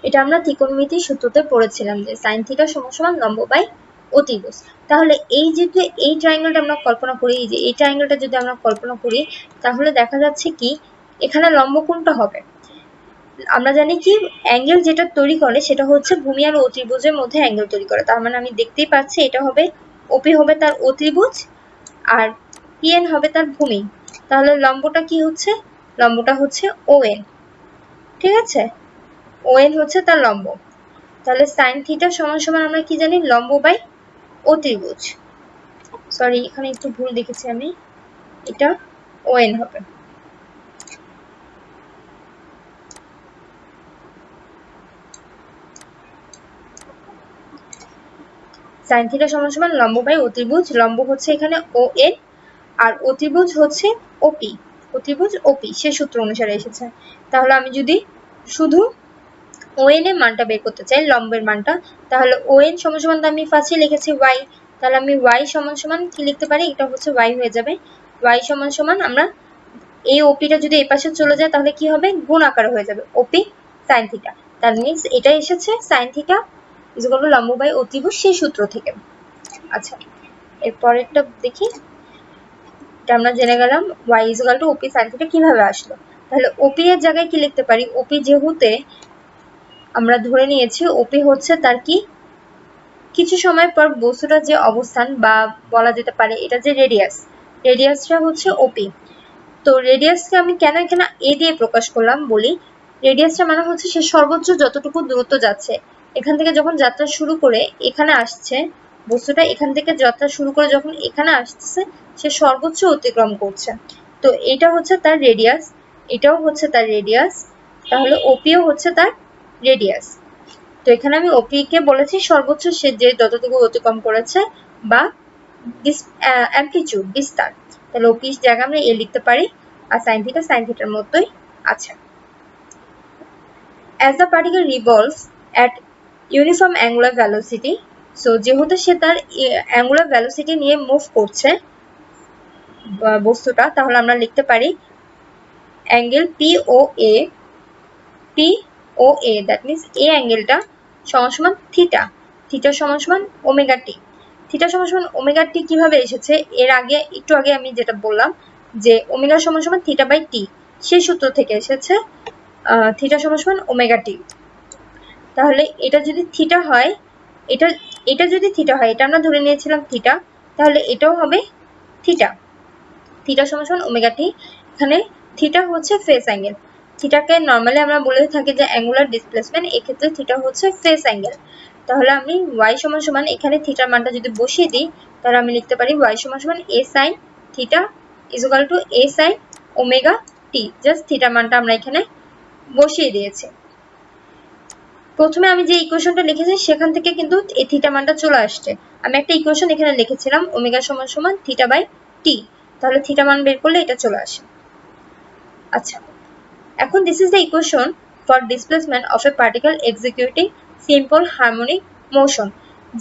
এটা আমরা ত্রিকোণমিতির সূত্রতে পড়েছিলাম যে sin থিটা সমান সমান লম্ব বাই অতিভুজ। তাহলে এই যে এই ট্রায়াঙ্গেলটা আমরা কল্পনা করি, এই যে এই ট্রায়াঙ্গেলটা যদি আমরা কল্পনা করি তাহলে দেখা যাচ্ছে কি এখানে লম্ব কোনটা হবে, আমরা জানি কি অ্যাঙ্গেল যেটা তৈরি করে সেটা হচ্ছে ভূমি আর অতিভুজের মধ্যে অ্যাঙ্গেল তৈরি করে। তার মানে আমি দেখতেই পাচ্ছি এটা হবে ওপি হবে তার অতিভুজ আর পিএন হবে তার ভূমি। তাহলে লম্বটা কি হচ্ছে, লম্বটা হচ্ছে ওএন, ঠিক আছে, ওএন হচ্ছে তার লম্ব। তাহলে সাইন থিটা সমান সমান আমরা কি জানি লম্ব বাই অতিভুজ, সরি এখানে একটু ভুল দেখেছি আমি, এটা ওএন হবে। সাইন থিটা সমান সমান লম্ব বাই অতিভুজ, লম্ব হচ্ছে এখানে ON আর অতিভুজ হচ্ছে OP, অতিভুজ OP সে সূত্র অনুসারে এসেছে। তাহলে আমি যদি শুধু ON এর মানটা বের করতে চাই, লম্বের মানটা, তাহলে ON সমান সমান আমি ফার্স্টে লিখেছি y, তাহলে আমি y সমান সমান কি লিখতে পারি, এটা হচ্ছে y হয়ে যাবে, y সমান সমান আমরা এই OPটা যদি এই পাশে চলে যায় তাহলে কি হবে, গুণ আকারে হয়ে যাবে OP sin থিটা। তার মিন্স এটা এসেছে sin theta is equal two লম্ব বাই অতিভুজ সেই সূত্র থেকে। আচ্ছা এরপরেরটা দেখি, এটা আমরা জেনে গেলাম y is equal two OP sin theta কিভাবে আসলো। তাহলে OP এর জায়গায় কি লিখতে পারি, OP যেহেতু আমরা ধরে নিয়েছি OP হচ্ছে তার কি কিছু সময় পর বস্তুটার যে অবস্থান বা বলা যেতে পারে এটা যে রেডিয়াস, রেডিয়াসটা হচ্ছে OP। তো রেডিয়াসকে আমি কেন এখানে এ দিয়ে প্রকাশ করলাম বলি, রেডিয়াসটা মানে হচ্ছে সে সর্বোচ্চ যতটুকু দূরত্ব যাচ্ছে, এখান থেকে যখন যাত্রা শুরু করে এখানে আসছে, বস্তুটা এখান থেকে যাত্রা শুরু করে যখন এখানে আসছে সে সর্বোচ্চ অতিক্রম করছে, তো এটা হচ্ছে তার রেডিয়াস, এটাও হচ্ছে তার রেডিয়াস, তাহলে ওপিও হচ্ছে তার রেডিয়াস। তো এখানে আমি ওপি কে বলেছি সর্বোচ্চ সে যে যতটুকু অতিক্রম করেছে বা অ্যামপ্লিটিউড বিস্তার, তাহলে ওপি জায়গায় আমরা এ লিখতে পারি আর সাইন থিটার মতোই আছে। As the particle revolves at uniform angular velocity, so যেহেতু সে তার angular velocity নিয়ে মুভ করছে বস্তুটা, তাহলে আমরা লিখতে পারি অ্যাঙ্গেল POA, দ্যাট মিন্স এই অ্যাঙ্গেলটা সমান সমান থিটা, থিটা সমান সমান ওমেগা টি। থিটা সমান সমান ওমেগা টি কিভাবে এসেছে, এর আগে একটু আগে আমি যেটা বললাম যে ওমেগা সমান সমান থিটা বাই টি, সেই সূত্র থেকে এসেছে থিটা সমান সমান ওমেগা টি। তাহলে এটা যদি থিটা হয়, এটা যদি থিটা হয়, এটা আমরা ধরে নিয়েছিলাম থিটা, তাহলে এটাও হবে থিটা, থিটা সমান সমান ওমেগা টি। এখানে থিটা হচ্ছে ফেস অ্যাঙ্গেল, থিটাকে নর্মালি আমরা বলে থাকি যে অ্যাঙ্গুলার ডিসপ্লেসমেন্ট, এক্ষেত্রে থিটা হচ্ছে ফেস অ্যাঙ্গেল। তাহলে আমি y সমান সমান এখানে থিটার মানটা যদি বসিয়ে দিই তাহলে আমি লিখতে পারি y সমান সমান a sin theta is equal to a sin omega T, just থিটার মানটা আমরা এখানে বসিয়ে দিয়েছি। প্রথমে আমি যে ইকুয়েশনটা লিখেছি সেখান থেকে কিন্তু এই থিটা মানটা চলে আসছে, আমি একটা ইকুয়েশন এখানে লিখেছিলাম ওমেগা সমান সমান থিটা বাই টি, তাহলে থিটা মান বের করলে এটা চলে আসে। আচ্ছা এখন this is the equation for displacement of a particle executing simple harmonic motion.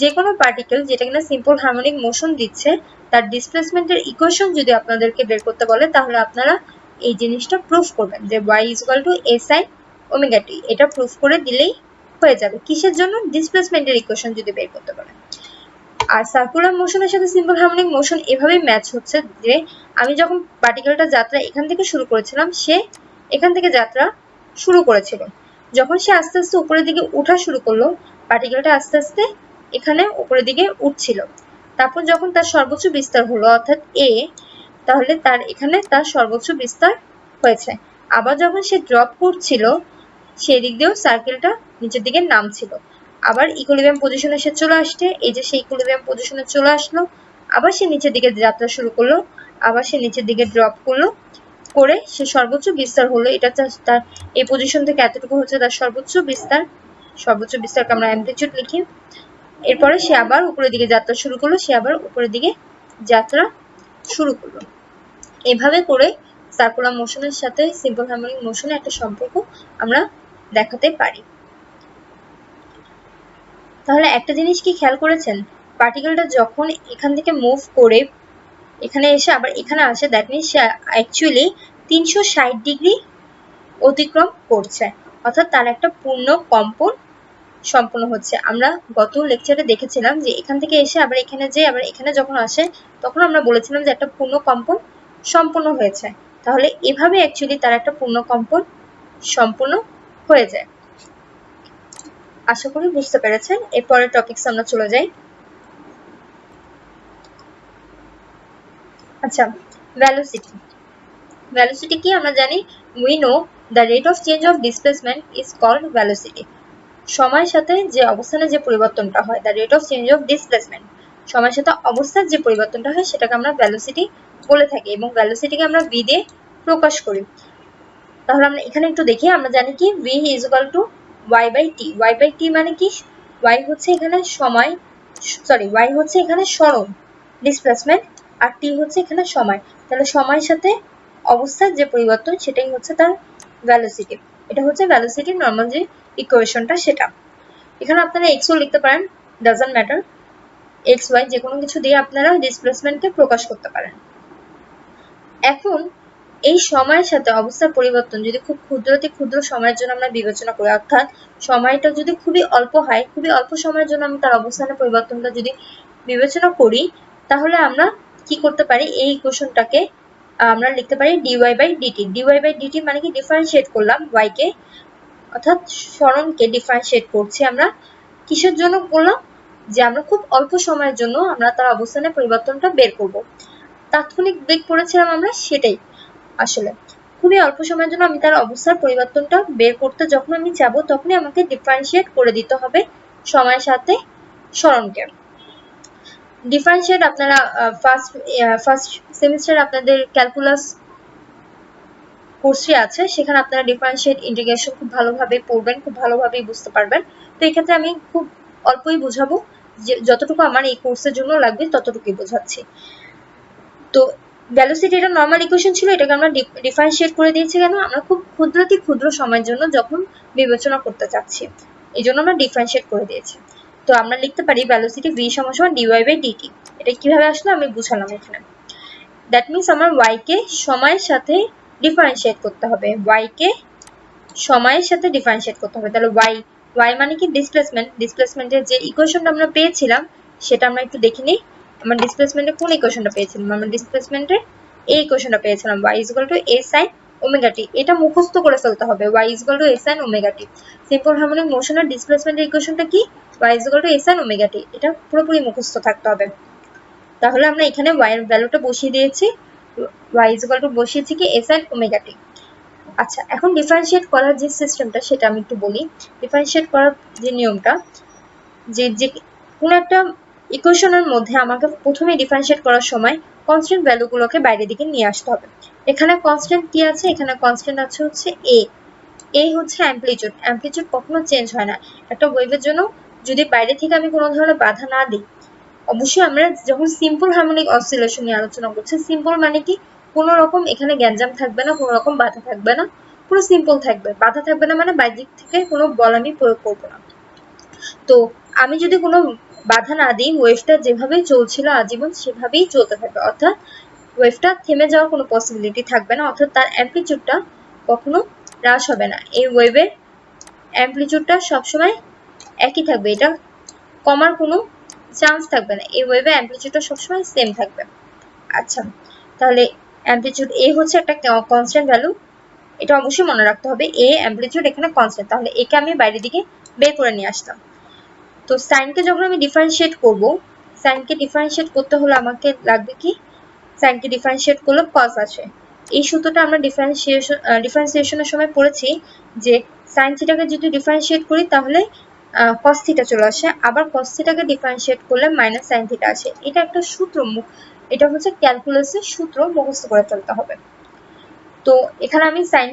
যে কোনো পার্টিকেল যেটা কিনা সিম্পল হারমোনিক মোশন দিচ্ছে তার ডিসপ্লেসমেন্টের ইকুয়েশন যদি আপনাদেরকে বের করতে বলে তাহলে আপনারা এই জিনিসটা প্রুফ করবেন যে y is equal to a sin omega t, এটা প্রুফ করে দিলেই হয়ে যাবে। কিসের জন্য, ডিসপ্লেসমেন্টের ইকুয়েশন যদি বের করতে বলে। আর সার্কুলার মোশনের সাথে সিম্পল হারমোনিক মোশন এভাবেই ম্যাচ হচ্ছে যে আমি যখন পার্টিকেলটা যাত্রা এখান থেকে শুরু করেছিলাম সে এখান থেকে যাত্রা শুরু করেছিল, যখন সে আস্তে আস্তে উপরের দিকে ওঠা শুরু করলো পার্টিকেলটা আস্তে আস্তে এখানে উপরের দিকে উঠছিল, তারপর যখন তার সর্বোচ্চ বিস্তার হলো অর্থাৎ এ, তাহলে তার এখানে তার সর্বোচ্চ বিস্তার হয়েছে। আবার যখন সে ড্রপ করছিল সেই দিক দিয়েও সার্কেলটা নিচের দিকে নামছিল। আবার ইকুইলিব্রিয়াম পজিশনে সে চলে আসছে, এই যে সে ইকুইলিব্রিয়াম পজিশনে চলে আসলো, আবার সে নিচের দিকে যাত্রা শুরু করলো, আবার সে নিচের দিকে ড্রপ করলো, করে সে সর্বোচ্চ বিস্তার হলো। এটা তার এই পজিশন থেকে এতটুকু হচ্ছে তার সর্বোচ্চ বিস্তার। সর্বোচ্চ বিস্তারকে আমরা অ্যামপ্লিটিউড লিখি। এরপরে সে আবার উপরের দিকে যাত্রা শুরু করলো, সে আবার উপরের দিকে যাত্রা শুরু করলো। এভাবে করে সার্কুলার মোশনের সাথে সিম্পল হারমোনিক মোশনের একটা সম্পর্ক আমরা দেখাতে পারি। তাহলে একটা জিনিস কি খেয়াল করেছেন, পার্টিকেলটা যখন এখান থেকে মুভ করে এখানে এসে আবার এখানে আসে, that means say actually 360 degree অতিক্রম করছে, অর্থাৎ তার একটা পূর্ণ কম্পন সম্পূর্ণ হচ্ছে। আমরা গত লেকচারে দেখেছিলাম যে এখান থেকে এসে আবার এখানে যে আবার এখানে যখন আসে তখন আমরা বলেছিলাম যে একটা পূর্ণ কম্পন সম্পূর্ণ হয়েছে। তাহলে এভাবে অ্যাকচুয়ালি তার একটা পূর্ণ কম্পন সম্পূর্ণ হয়ে যায়। আশা করি বুঝতে পেরেছেন। এরপরের টপিকস আমরা চলে যাই। আচ্ছা, ভেলোসিটি। ভেলোসিটি কি আমরা জানি, we know the rate of change of displacement is called velocity. সময়ের সাথে যে অবস্থানে যে পরিবর্তনটা হয়, the rate of change of displacement, সময়ের সাথে অবস্থার যে পরিবর্তনটা হয় সেটাকে আমরা ভেলোসিটি বলে থাকি এবং ভেলোসিটিকে আমরা v দিয়ে প্রকাশ করি। তাহলে আমরা এখানে একটু দেখি, আমরা জানি কি v is equal to y by t. y by t মানে কি, y হচ্ছে এখানে সময়, সরি y হচ্ছে এখানে সরণ ডিসপ্লেসমেন্ট, আর t হচ্ছে এখানে সময়। তাহলে সময়ের সাথে অবস্থার যে পরিবর্তন সেটাই হচ্ছে তার ভেলোসিটি। এটা হচ্ছে ভেলোসিটির নরমাল যে ইকুয়েশনটা সেটা। এখানে আপনারা x ও লিখতে পারেন, ডাজন্ট ম্যাটার, x y যে কোনো কিছু দিয়ে আপনারা ডিসপ্লেসমেন্টকে প্রকাশ করতে পারেন। এখন এই সময়ের সাথে অবস্থার পরিবর্তন যদি খুব ক্ষুদ্রাতি ক্ষুদ্র সময়ের জন্য আমরা বিবেচনা করি, অর্থাৎ সময়টা যদি খুবই অল্প হয়, খুবই অল্প সময়ের জন্য আমি তার অবস্থানের পরিবর্তনটা যদি বিবেচনা করি, তাহলে আমরা কি করতে পারি, এই ইকুয়েশনটাকে আমরা লিখতে পারি dy by dt. dy by dt মানে কি, ডিফারেন্সিয়েট করলাম y কে, অর্থাৎ সরণকে ডিফারেন্সিয়েট করছি আমরা। কিসের জন্য করলাম, যে আমরা খুব অল্প সময়ের জন্য আমরা তার অবস্থানের পরিবর্তনটা বের করব। তাৎক্ষণিক বেগ পড়েছিলাম আমরা, সেটাই আসলে খুবই অল্প সময়ের জন্য আমি তার অবস্থার পরিবর্তনটা বের করতে যখন আমি চাবো, তখনই আমাকে ডিফারেন্সিয়েট করে দিতে হবে সময়ের সাথে সরণকে। ডিফারেন্সিয়েট আপনারা ফার্স্ট সেমিস্টার আপনাদের ক্যালকুলাস কোর্সে আছে, সেখানে আপনারা ডিফারেন্সিয়েট ইন্টিগ্রেশন খুব ভালোভাবে পড়বেন, খুব ভালোভাবেই বুঝতে পারবেন। তো এই ক্ষেত্রে আমি খুব অল্পই বোঝাবো, যে যতটুকু আমার এই কোর্সের জন্য লাগবে ততটুকুই বোঝাচ্ছি। তো ভেলোসিটি এটা নরমাল ইকুয়েশন ছিল, এটাকে আমরা ডিফারেন্সিয়েট করে দিয়েছি কেন, আমরা খুব ক্ষুদ্রাতি ক্ষুদ্র সময়ের জন্য যখন বিবেচনা করতে চাচ্ছি, এই জন্য আমরা ডিফারেন্সিয়েট করে দিয়েছি। তো আমরা লিখতে পারি ভেলোসিটি v সমান dy by dt। এটা কিভাবে আসলে আমি বুঝালাম এখানে। দ্যাট মিনস আমার y কে সময়ের সাথে ডিফারেন্সিয়েট করতে হবে, y কে সময়ের সাথে ডিফারেন্সিয়েট করতে হবে। তাহলে y মানে কি ডিসপ্লেসমেন্ট, ডিসপ্লেসমেন্টের যে ইকুয়েশনটা আমরা পেয়েছিলাম সেটা আমরা একটু দেখে নিই। আমরা ডিসপ্লেসমেন্টে কোন ইকুয়েশনটা পেয়েছিলাম, আমরা ডিসপ্লেসমেন্টের এই ইকুয়েশনটা পেয়েছিলাম, y is equal to a sin omega t। এটা মুখস্থ করে ফেলতে হবে, y is equal to a sin omega t। Simple harmonic মোশনের ডিসপ্লেসমেন্টের ইকুয়েশনটা কি, y is equal to a sin omega t। এটা পুরোপুরি মুখস্থ থাকতে হবে। তাহলে আমরা এখানে y এর ভ্যালুটা বসিয়ে দিয়েছি, y is equal to বসিয়েছি কি a sin omega t। আচ্ছা, এখন ডিফারেন্সিয়েট করার যে সিস্টেমটা সেটা আমি একটু বলি। ডিফারেন্সিয়েট করার যে নিয়মটা, যে কোন একটা ইকুয়েশনের মধ্যে আমাকে প্রথমে ডিফারেন্সিয়েট করার সময় কনস্ট্যান্ট ভ্যালুগুলোকে বাইরের দিকে নিয়ে আসতে হবে। এখানে কনস্ট্যান্ট কি আছে, এখানে কনস্ট্যান্ট আছে হচ্ছে a হচ্ছে অ্যামপ্লিটিউড। অ্যামপ্লিটিউড কখনো চেঞ্জ হয় না। একটা ওয়েভের জন্য যদি বাইরে থেকে আমি কোনো ধরনের বাধা না দিই, অবশ্যই আমরা যখন সিম্পল হারমোনিক অসিলেশন নিয়ে আলোচনা করছি, সিম্পল মানে কি, কোনো রকম এখানে গ্যাঞ্জাম থাকবে না, কোনো রকম বাধা থাকবে না, পুরো সিম্পল থাকবে। বাধা থাকবে না মানে বাইরে দিক থেকে কোনো বল আমি প্রয়োগ করবো না। তো আমি যদি কোনো বাধা না দিই, ওয়েভটা যেভাবেই চলছিল আজীবন সেভাবেই চলতে থাকবে, অর্থাৎ ওয়েভটা থেমে যাওয়ার কোনো পসিবিলিটি থাকবে না, অর্থাৎ তার অ্যামপ্লিটিউডটা কখনো হ্রাস হবে না। এই ওয়েভের অ্যামপ্লিটিউডটা সবসময় একই থাকবে, এটা কমার কোনো চান্স থাকবে না। এই ওয়েভের অ্যামপ্লিটিউডটা সবসময় সেম থাকবে। আচ্ছা, তাহলে অ্যামপ্লিটিউড এ হচ্ছে একটা কনস্ট্যান্ট ভ্যালু, এটা অবশ্যই মনে রাখতে হবে। এ অ্যামপ্লিটিউড এখানে কনস্ট্যান্ট, তাহলে একে আমি বাইরের দিকে বের করে নিয়ে আসলাম। তো সাইনকে যখন আমি ডিফারেন্সিয়েট করব, সাইনকে ডিফারেন্সিয়েট করতে হলে আমাকে লাগবে কি, সাইনকে ডিফারেন্সিয়েট করলে কস আসে। এই সূত্রটা আমরা ডিফারেন্সিয়েশনের সময় পড়েছি যে সাইন থিটাকে যদি ডিফারেন্সিয়েট করি তাহলে কস থিটা চলে আসে, আবার কস থিটাকে ডিফারেন্সিয়েট করলে মাইনাস সাইন থিটা আসে। এটা একটা সূত্র, এটা হচ্ছে ক্যালকুলাসের সূত্র, মুখস্থ করে ফেলতে হবে। তো এখানে আমি সাইন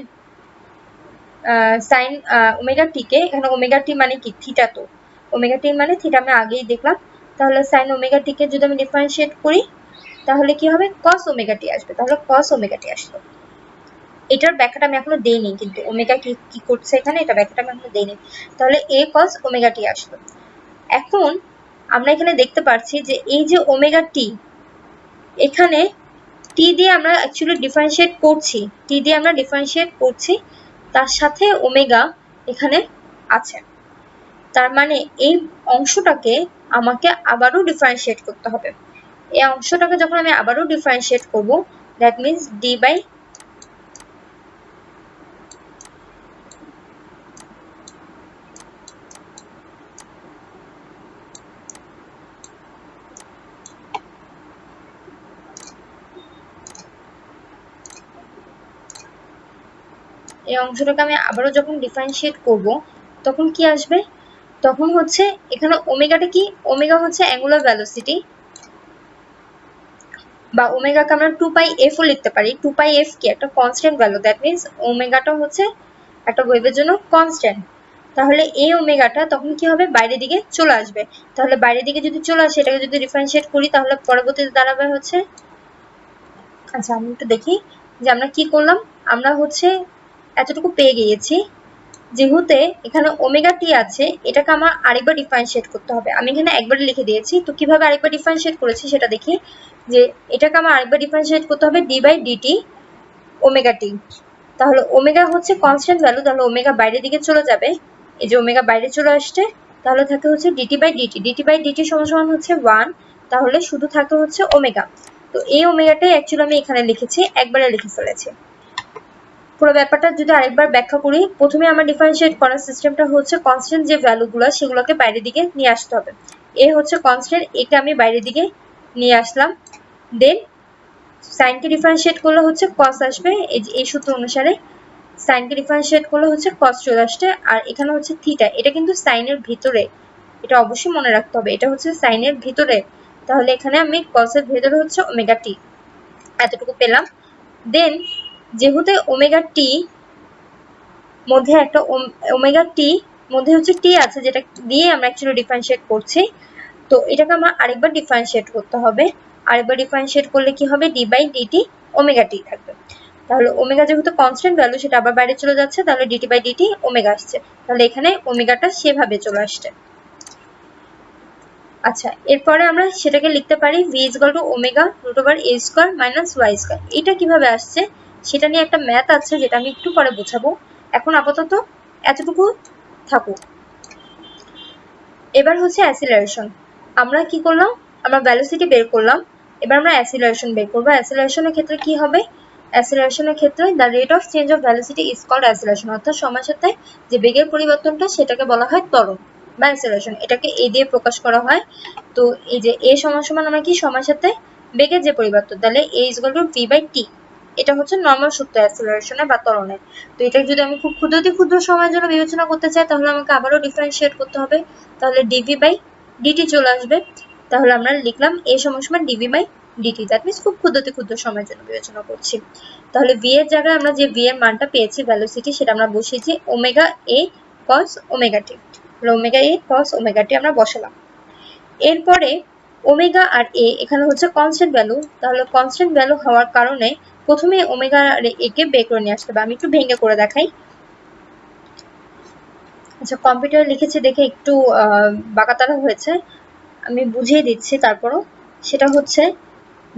ওমেগা টিকে, এখানে ওমেগা টি মানে কি থিটা, তো ওমেগা টি মানে থিটা আমি আগেই দেখলাম। তাহলে সাইন ওমেগা টিকে যদি আমি ডিফারেন্সিয়েট করি তাহলে কি হবে, কস ওমেগা টি আসবে। তাহলে কস ওমেগা টি আসলো। এটার ব্যাখ্যাটা আমি এখনো দেইনি, কিন্তু ওমেগা কি করছে এখানে, এটা ব্যাখ্যাটা আমি এখনো দেইনি। তাহলে এ কস ওমেগা টি আসলো। এখন আমরা এখানে দেখতে পাচ্ছি যে এই যে ওমেগা টি, এখানে টি দিয়ে আমরা অ্যাকচুয়ালি ডিফারেন্সিয়েট করছি, টি দিয়ে আমরা ডিফারেন্সিয়েট করছি, তার সাথে ওমেগা এখানে আছে। তার মানে এই অংশটাকে আমাকে আবারও ডিফারেন্সিয়েট করতে হবে। এই অংশটাকে যখন আমি আবারও ডিফারেন্সিয়েট করব, দ্যাট মিন্স ডি বাই এই অংশটাকে আমি আবারও যখন ডিফারেন্সিয়েট করব তখন কি আসবে, তখন হচ্ছে এখানে ওমেগাটা কি, ওমেগা হচ্ছে অ্যাঙ্গুলার ভেলোসিটি, বা ওমেগাকে আমরা 2πf ও লিখতে পারি। 2πf কি একটা কনস্ট্যান্ট ভ্যালু, দ্যাট মিন্স ওমেগাটা হচ্ছে একটা ওয়েভের জন্য কনস্ট্যান্ট। তাহলে এই ওমেগাটা তখন কি হবে, বাইরের দিকে চলে আসবে। তাহলে বাইরের দিকে যদি চলে আসে, এটাকে যদি ডিফারেন্সিয়েট করি তাহলে পরবর্তীতে দাঁড়াবে হচ্ছে, আচ্ছা আমি একটু দেখি যে আমরা কি করলাম। আমরা হচ্ছে এতটুকু পেয়ে গিয়েছি, যেহেতু এখানে ওমেগা টি আছে, এটাকে আমার আরেকবার ডিফারেন্সিয়েট করতে হবে। আমি এখানে একবারে লিখে দিয়েছি, তো কিভাবে আরেকবার ডিফারেন্সিয়েট করেছি সেটা দেখি। যে এটাকে আমার আরেকবার ডিফারেন্সিয়েট করতে হবে d by dt omega t. তাহলে ওমেগা হচ্ছে কনস্ট্যান্ট ভ্যালু, তাহলে ওমেগা বাইরের দিকে চলে যাবে, এই যে ওমেগা বাইরে চলে আসছে, তাহলে থাকে হচ্ছে dt by dt, dt by dt সমান হচ্ছে 1, তাহলে শুধু থাকে হচ্ছে ওমেগা। তো এই ওমেগাটাই অ্যাকচুয়ালি আমি এখানে লিখেছি, একবারে লিখে ফেলেছি। পুরো ব্যাপারটা যদি আরেকবার ব্যাখ্যা করি, প্রথমে আমার ডিফারেন্সিয়েট করার সিস্টেমটা হচ্ছে কনস্ট্যান্ট যে ভ্যালুগুলো সেগুলোকে বাইরের দিকে নিয়ে আসতে হবে। এ হচ্ছে কনস্ট্যান্ট, একে আমি বাইরের দিকে নিয়ে আসলাম। দেন সাইনকে ডিফারেন্সিয়েট করলে হচ্ছে কস আসবে, এই সূত্র অনুসারে সাইনকে ডিফারেন্সিয়েট করলে হচ্ছে কস চলে আসছে। আর এখানে হচ্ছে থিটা, এটা কিন্তু সাইনের ভিতরে, এটা অবশ্যই মনে রাখতে হবে, এটা হচ্ছে সাইনের ভিতরে। তাহলে এখানে আমি কসের ভিতরে হচ্ছে ওমেগা টি, এতটুকু পেলাম। দেন যেহেতু ওমেগা টি মধ্যে একটা ওমেগা টি মধ্যে হচ্ছে টি আছে, যেটা দিয়ে আমরা অ্যাকচুয়ালি ডিফারেন্সিয়েট করছি, তো এটাকে আমার আরেকবার ডিফারেন্সিয়েট করতে হবে। আরেকবার ডিফারেন্সিয়েট করলে কি হবে, ডি বাই ডিটি ওমেগা টি থাকবে। তাহলে ওমেগা যেহেতু কনস্ট্যান্ট ভ্যালু, সেটা আবার বাইরে চলে যাচ্ছে, তাহলে ডিটি বাই ডিটি ওমেগা আসছে। তাহলে এখানে ওমেগাটা সেভাবে চলে আসছে। আচ্ছা, এরপরে আমরা সেটাকে লিখতে পারি v equal to omega root over a square minus y square. এটা কিভাবে আসছে সেটা নিয়ে একটা ম্যাথ আছে, যেটা আমি একটু পরে বোঝাবো। এখন আপাতত এতটুকু থাকুক। এবার হচ্ছে অ্যাসিলারেশন। আমরা কি করলাম, আমরা ভেলোসিটি বের করলাম, এবার আমরা অ্যাসিলারেশন বের করব। অ্যাসিলারেশনের ক্ষেত্রে কি হবে, অ্যাসিলারেশনের ক্ষেত্রে the rate of change of velocity is called acceleration, অর্থাৎ সময়ের সাথে যে বেগের পরিবর্তনটা সেটাকে বলা হয় ত্বরণ বা অ্যাসিলারেশন। এটাকে এ দিয়ে প্রকাশ করা হয়। তো এই যে এ সমান সমান আমরা কি, সময়ের সাথে বেগের যে পরিবর্তন, তাহলে a is equal to v by t. এটা হচ্ছে নরমাল সূত্র অ্যাসিলারেশনের বা ত্বরণের। তো এটা যদি আমি খুব ক্ষুদ্র সময়ের জন্য বিবেচনা করতে চাই, তাহলে আমাকে আবারও ডিফারেন্সিয়েট করতে হবে, তাহলে ডিভি বাই ডিটি চলে আসবে। তাহলে আমরা লিখলাম এ সমান সমান dv by dt, that means খুব ক্ষুদ্র সময়ের জন্য বিবেচনা করছি। তাহলে ভি এর জায়গায় আমরা যে ভি এর মানটা পেয়েছি ভেলোসিটি, সেটা আমরা বসিয়েছি ওমেগা এ কস ওমেগা টি, ওমেগা এ কস ওমেগা টি আমরা বসালাম। এরপরে ওমেগা আর এ এখানে হচ্ছে কনস্ট্যান্ট ভ্যালু, তাহলে কনস্ট্যান্ট ভ্যালু হওয়ার কারণে প্রথমে ওমেগা আর এ কে বের করে নিয়ে আসতে হবে। আমি একটু ভেঙে করে দেখাই। আচ্ছা, কম্পিউটারে লিখেছি দেখে একটু বাঁকাতারা হয়েছে, আমি বুঝিয়ে দিচ্ছি তারপরও। সেটা হচ্ছে,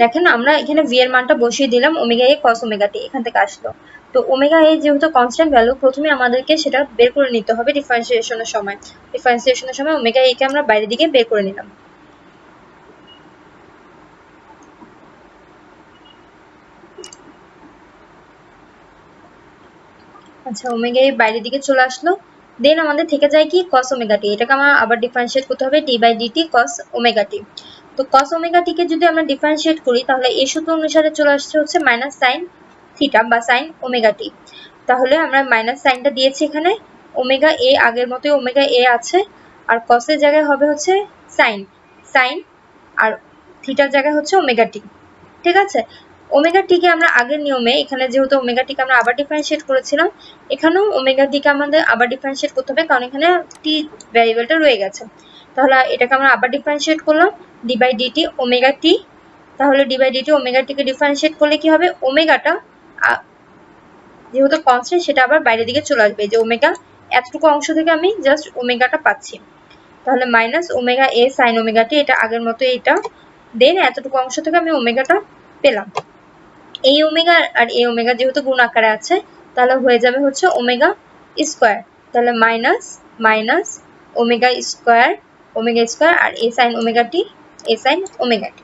দেখেন আমরা এখানে ভি এর মানটা বসিয়ে দিলাম, ওমেগা এ কস ওমেগা টি এখান থেকে আসলো। তো ওমেগা এ যেহেতু কনস্ট্যান্ট ভ্যালু, প্রথমে আমাদেরকে সেটা বের করে নিতে হবে ডিফারেন্সিয়েশনের সময়। ডিফারেন্সিয়েশনের সময় ওমেগা এ কে আমরা বাইরের দিকে বের করে নিলাম। আচ্ছা, ওমেগা এ বাইরের দিকে চলে আসলো। দেন আমাদের থেকে যায় কি, কস ওমেগা টি, এটাকে আমার আবার ডিফারেন্সিয়েট করতে হবে d by dt cos omega t. তো cos ওমেগা টি কে যদি আমরা ডিফারেন্সিয়েট করি তাহলে এই সূত্র অনুসারে চলে আসছে হচ্ছে মাইনাস সাইন থিটা বা সাইন ওমেগা টি। তাহলে আমরা মাইনাস সাইনটা দিয়েছি এখানে, ওমেগা এ আগের মতোই ওমেগা এ আছে, আর cos এর জায়গায় হবে হচ্ছে সাইন, আর থিটার জায়গায় হচ্ছে ওমেগা টি। ঠিক আছে, ওমেগা টি কে আমরা আগের নিয়মে এখানে যেহেতু ওমেগা টি কে আমরা আবার ডিফারেন্সিয়েট করেছিলাম, এখানেও ওমেগা টি কে আমাদের আবার ডিফারেন্সিয়েট করতে হবে, কারণ এখানে টি ভ্যারিয়েবলটা রয়ে গেছে। তাহলে এটাকে আমরা আবার ডিফারেন্সিয়েট করলাম d by dt omega t. তাহলে d by dt omega t কে ডিফারেন্সিয়েট করলে কি হবে, ওমেগাটা যেহেতু কনস্ট্যান্ট সেটা আবার বাইরের দিকে চলে আসবে, যে ওমেগা এতটুকু অংশ থেকে আমি জাস্ট ওমেগাটা পাচ্ছি। তাহলে মাইনাস ওমেগা এ সাইন ওমেগা টি, এটা আগের মতো এটা, দেন এতটুকু অংশ থেকে আমি ওমেগাটা পেলাম। এই ওমেগা আর এই ওমেগা যেহেতু গুণ আকারে আছে, তাহলে হয়ে যাবে হচ্ছে ওমেগা স্কোয়ার। তাহলে মাইনাস মাইনাস ওমেগা স্কোয়ার আর এ সাইন ওমেগা টি, এ সাইন ওমেগা টি।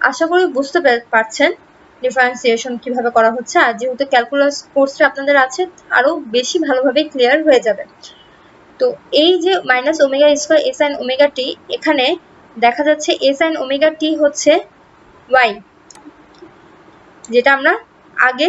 আশা করি বুঝতে পারছেন ডিফারেন্সিয়েশন কিভাবে করা হচ্ছে, আর যেহেতু ক্যালকুলাস কোর্সটা আপনাদের আছে আরো বেশি ভালোভাবে ক্লিয়ার হয়ে যাবে। তো এই যে মাইনাস ওমেগা স্কোয়ার এ সাইন ওমেগা টি, এখানে দেখা যাচ্ছে এ সাইন ওমেগা টি হচ্ছে ওয়াই, যেটা আমরা আগে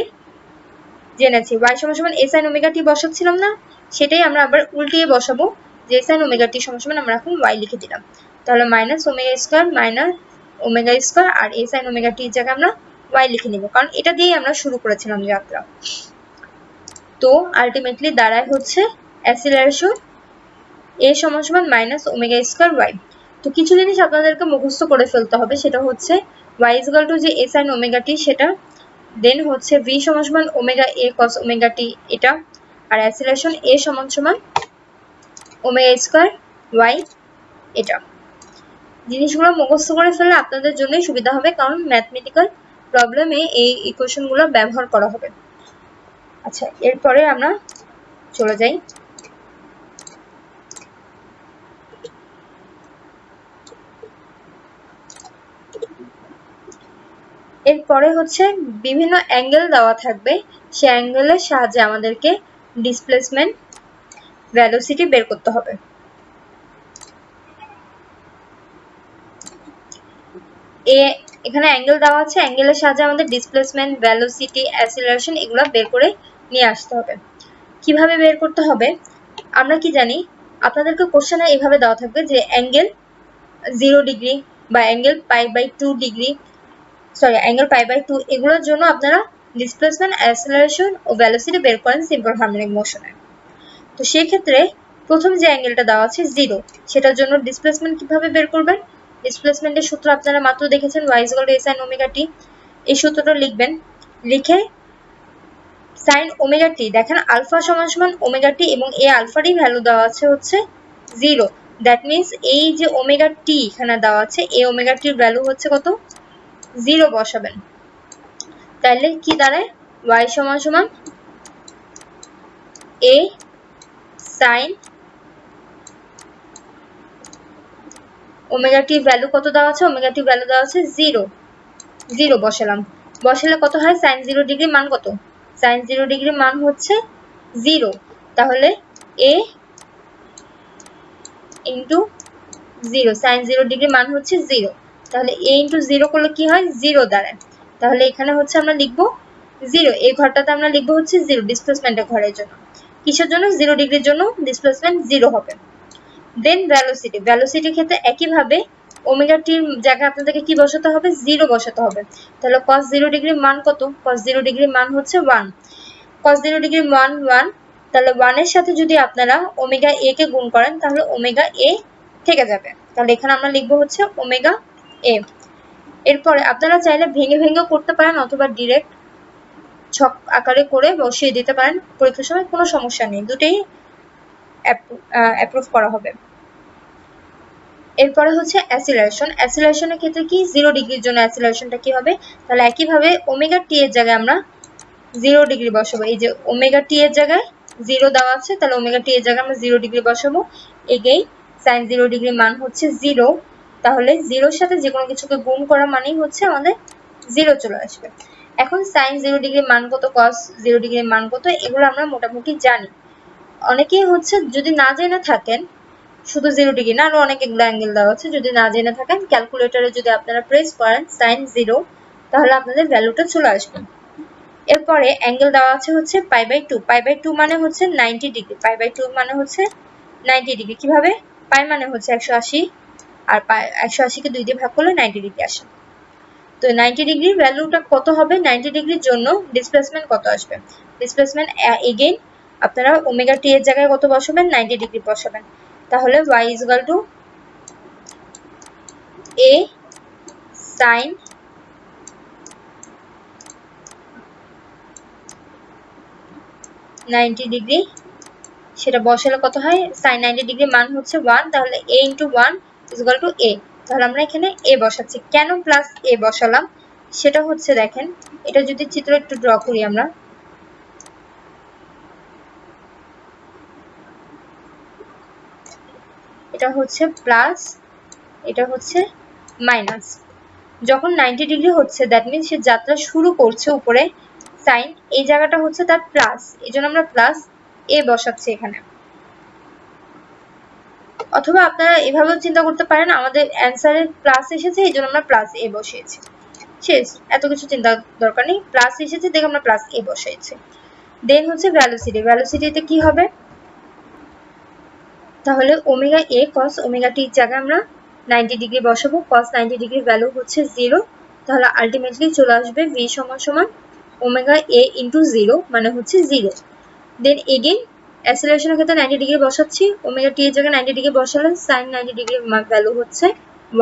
জেনেছি। ওয়াই সমান সমান এ সাইন ওমেগা টি বসাচ্ছিলাম না, সেটাই আমরা আবার উল্টিয়ে বসাবো, যে এ সাইন ওমেগা টি সমান সমান আমরা এখন ওয়াই লিখে দিলাম। তাহলে মাইনাস ওমেগা স্কোয়ার আর এ সাইন ওমেগা টির জায়গায় আমরা ওয়াই লিখে নিব, কারণ এটা দিয়েই আমরা শুরু করেছিলাম যাত্রা। তো আলটিমেটলি দাঁড়ায় হচ্ছে অ্যাসিলারেশন এ সমান সমান মাইনাস ওমেগা স্কোয়ার ওয়াই। তো কিছু জিনিস আপনাদেরকে মুখস্থ করে ফেলতে হবে, সেটা হচ্ছে ওয়াই ইজ ইকুয়াল টু যে এ সাইন ওমেগা টি সেটা, দেন হচ্ছে ভি সমান সমান ওমেগা এ কস ওমেগা টি এটা, আর অ্যাসিলারেশন এ সমান সমান ওমেগা স্কোয়ার ওয়াই এটা। জিনিসগুলো মুখস্থ করে ফেললে আপনাদের জন্যই সুবিধা হবে, কারণ ম্যাথমেটিক্যাল প্রবলেমে এই ইকুয়েশনগুলো ব্যবহার করা হবে। আচ্ছা, এরপরে আমরা চলে যাই এরপরে হচ্ছে বিভিন্ন অ্যাঙ্গেল দেওয়া থাকবে, সেই অ্যাঙ্গেলের সাহায্যে আমাদেরকে ডিসপ্লেসমেন্ট ভেলোসিটি বের করতে হবে। এখানে অ্যাঙ্গেল দেওয়া আছে, অ্যাঙ্গেলের সাহায্যে আমাদের ডিসপ্লেসমেন্ট ভেলোসিটি অ্যাসিলারেশন এগুলো বের করে নিয়ে আসতে হবে। কিভাবে বের করতে হবে আমরা কি জানি, আপনাদেরকে কোশ্চেনে এইভাবে দেওয়া থাকবে যে অ্যাঙ্গেল 0 ডিগ্রি বা angle pi by 2 degree, angle pi by 2, এগুলোর জন্য আপনারা ডিসপ্লেসমেন্ট অ্যাসিলারেশন ও ভেলোসিটি বের করেন সিম্পল হারমোনিক মোশনে। তো সেই ক্ষেত্রে প্রথম যে অ্যাঙ্গেলটা দেওয়া আছে 0, সেটার জন্য ডিসপ্লেসমেন্ট কিভাবে বের করবেন, ডিসপ্লেসমেন্টের সূত্র আপনারা মাত্র দেখেছেন, y is equal to a sin omega t। এই সূত্রটা লিখবেন, লিখে sin ওমেগা t, দেখেন আলফা সমান সমান ওমেগা t এবং এই আলফারই ভ্যালু দেওয়া আছে হচ্ছে 0, দ্যাট মিন্স এই যে ওমেগা t এখানে দেওয়া আছে, এই ওমেগা টির ভ্যালু হচ্ছে কত, 0 বসাবেন। তাহলে কি দাঁড়ায়, y সমান সমান a sin omega T value কত দেওয়া আছে, ওমেগা টি ভ্যালু দেওয়া আছে 0 বসালাম। বসালে কত হয়, sin 0 ডিগ্রি মান কত, sin 0 ডিগ্রি মান হচ্ছে 0, তাহলে a ইনটু 0, sin 0 ডিগ্রি মান হচ্ছে 0, তাহলে a ইনটু 0 করলে কি হয়, 0 দাঁড়ায়। তাহলে এখানে হচ্ছে আমরা লিখবো 0, এই ঘরটাতে আমরা লিখবো হচ্ছে 0 ডিসপ্লেসমেন্টের ঘরের জন্য। কিসের জন্য, 0 ডিগ্রির জন্য ডিসপ্লেসমেন্ট 0 হবে। দেন ভ্যালোসিটির ক্ষেত্রে একইভাবে ওমেগা টির জায়গায় আপনাদেরকে কি বসাতে হবে, 0 বসাতে হবে। তাহলে cos 0 ডিগ্রির মান কত, cos 0 ডিগ্রির মান হচ্ছে 1, cos 0 ডিগ্রির মান 1, তাহলে 1 এর সাথে যদি আপনারা ওমেগা a কে গুণ করেন তাহলে ওমেগা a থেকে যাবে, তাহলে এখানে আমরা লিখবো হচ্ছে ওমেগা a। এরপরে আপনারা চাইলে ভেঙে ভেঙেও করতে পারেন অথবা ডিরেক্ট ছক আকারে করে বসিয়ে দিতে পারেন, পরীক্ষার সময় কোনো সমস্যা নেই, দুটেই অ্যাপ্রুভ করা হবে। এরপরে হচ্ছে অ্যাসিলারেশনের ক্ষেত্রে কি, 0 ডিগ্রির জন্য অ্যাসিলারেশনটা কি হবে, তাহলে একইভাবে ওমেগা টি এর জায়গায় আমরা 0 ডিগ্রি বসাবো। এই যে ওমেগা টি এর জায়গায় 0 দেওয়া আছে, তাহলে ওমেগা টি এর জায়গায় আমরা 0 ডিগ্রি বসাবো। এগেইন sin 0 ডিগ্রি মান হচ্ছে 0, তাহলে 0 এর সাথে যে কোনো কিছুকে গুণ করা মানেই হচ্ছে আমাদের 0 চলে আসবে। এখন sin 0 ডিগ্রি মান কত, cos 0 ডিগ্রি মান কত, এগুলো আমরা মোটামুটি জানি। অনেকেই হচ্ছে যদি না জেনে থাকেন শুধু 0 ডিগ্রি না, আরো অনেক অ্যাঙ্গেল দেওয়া আছে। যদি না জেনে থাকেন ক্যালকুলেটরে যদি আপনারা প্রেস করেন sin 0, তাহলে আপনাদের ভ্যালুটা চলে আসবে। এরপরে অ্যাঙ্গেল দেওয়া আছে হচ্ছে π/2। π/2 মানে হচ্ছে 90 ডিগ্রি। π/2 মানে হচ্ছে 90 ডিগ্রি। কিভাবে? পাই মানে হচ্ছে 180, আর 180 কে 2 দিয়ে ভাগ করলে 90 ডিগ্রি আসে। তো 90 ডিগ্রির ভ্যালুটা কত হবে? 90 ডিগ্রির জন্য ডিসপ্লেসমেন্ট কত আসবে? ডিসপ্লেসমেন্ট এগেইন আপনারা ওমেগা টি এর জায়গায় কত বসাবেন? 90 ডিগ্রি বসাবেন। তাহলে y = a sin 90 ডিগ্রি, সেটা বসালে কত হয়? sin 90 ডিগ্রি মান হচ্ছে 1, তাহলে a × 1 = a। তাহলে আমরা এখানে a বসাচ্ছি। কেন প্লাস a বসালাম সেটা হচ্ছে, দেখেন এটা যদি চিত্র একটু ড্র করি আমরা, এটা হচ্ছে প্লাস, এটা হচ্ছে মাইনাস। যখন 90 ডিগ্রি হচ্ছে দ্যাট মিন্স সে যাত্রা শুরু করছে উপরে, সাইন এই জায়গাটা হচ্ছে তার প্লাস, এই জন্য আমরা প্লাস এ বসাচ্ছি এখানে। অথবা আপনারা এভাবেও চিন্তা করতে পারেন আমাদের অ্যান্সারে প্লাস এসেছে এই জন্য আমরা প্লাস এ বসিয়েছি, শেষ, এত কিছু চিন্তা দরকার নেই। প্লাস এসেছে দেখে আমরা প্লাস এ বসিয়েছি। দেন হচ্ছে ভ্যালোসিটি। ভ্যালোসিটিতে কি হবে? তাহলে ওমেগা এ কস ওমেগা টির জায়গায় আমরা 90 ডিগ্রি বসাবো। কস 90 ডিগ্রির ভ্যালু হচ্ছে 0, তাহলে আলটিমেটলি চলে আসবে v = ওমেগা এ ইন্টু 0 মানে হচ্ছে 0। দেন এগেইন অ্যাসিলারেশনের ক্ষেত্রে 90 ডিগ্রি বসাচ্ছি, ওমেগা টি এর জায়গায় 90 ডিগ্রি বসালে sin 90 ডিগ্রির ভ্যালু হচ্ছে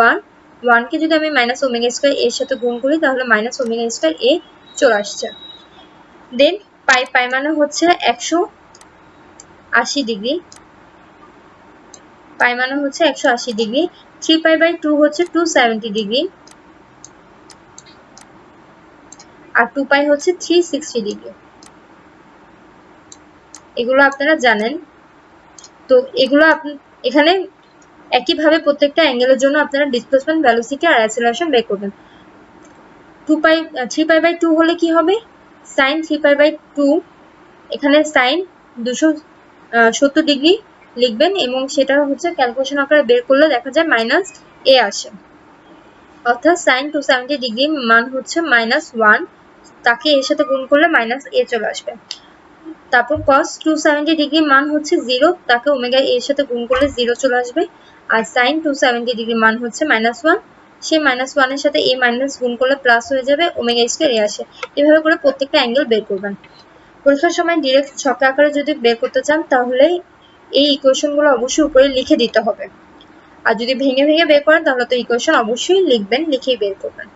1। 1 কে যদি আমি মাইনাস ওমেগা স্কয়ার এর সাথে গুণ করি তাহলে মাইনাস ওমেগা স্কয়ার এ চলে আসছে। দেন পাই মানে হচ্ছে 180 ডিগ্রি, পাই মানে হচ্ছে 180 ডিগ্রি। 3π/2 হচ্ছে 270 ডিগ্রি, আর 2π হচ্ছে 360 ডিগ্রি। এগুলো আপনারা জানেন। তো এগুলো এখানে একইভাবে প্রত্যেকটা অ্যাঙ্গেলের জন্য আপনারা ডিসপ্লেসমেন্ট, ভ্যালোসিটি আর অ্যাসিলারেশন বের করবেন। 3π/2 হলে কি হবে? sin 3π/2, এখানে sin 270 ডিগ্রি লিখবেন এবং সেটা হচ্ছে ক্যালকুলেশন আকারে বের করলে দেখা যায় মাইনাস এ আসে, অর্থাৎ sin 270 ডিগ্রি মান হচ্ছে -1, তাকে এর সাথে গুণ করলে মাইনাস এ চলে আসবে। তারপর cos 270 ডিগ্রি মান হচ্ছে 0, তাকে ওমেগা এর সাথে গুণ করলে 0 চলে আসবে। আর sin 270 ডিগ্রি মান হচ্ছে -1, সেই -1 এর সাথে a মাইনাস গুণ করলে প্লাস হয়ে যাবে, ওমেগা স্কয়ার এ আসে। এভাবে করে প্রত্যেকটা অ্যাঙ্গেল বের করবেন। পরীক্ষার সময় ডিরেক্ট ছক আকারে যদি বের করতে চান তাহলে এই ইকুয়েশনগুলো অবশ্যই উপরে লিখে দিতে হবে, আর যদি ভেঙে ভেঙে বের করেন তাহলে তো ইকুয়েশন অবশ্যই লিখবেন, লিখেই বের করবেন।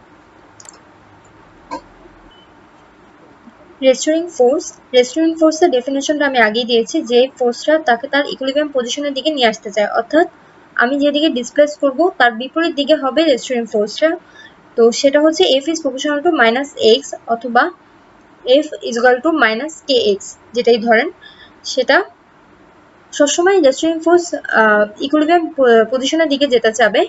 Restoring force. রেস্টোরিং ফোর্সের ডেফিনেশনটা আমি আগেই দিয়েছি, যে ফোর্সটা তাকে তার ইকুইলিব্রিয়াম পজিশনের দিকে নিয়ে আসতে চায়, অর্থাৎ আমি যেদিকে ডিসপ্লেস করব তার বিপরীত দিকে হবে রেস্টোরিং ফোর্সটা। তো সেটা হচ্ছে F is proportional to -x অথবা F is equal to -kx, যেটাই ধরেন সেটা সবসময় রেস্টোরিং ফোর্স ইকুইলিব্রিয়াম পজিশনের দিকে যেতে চাবে,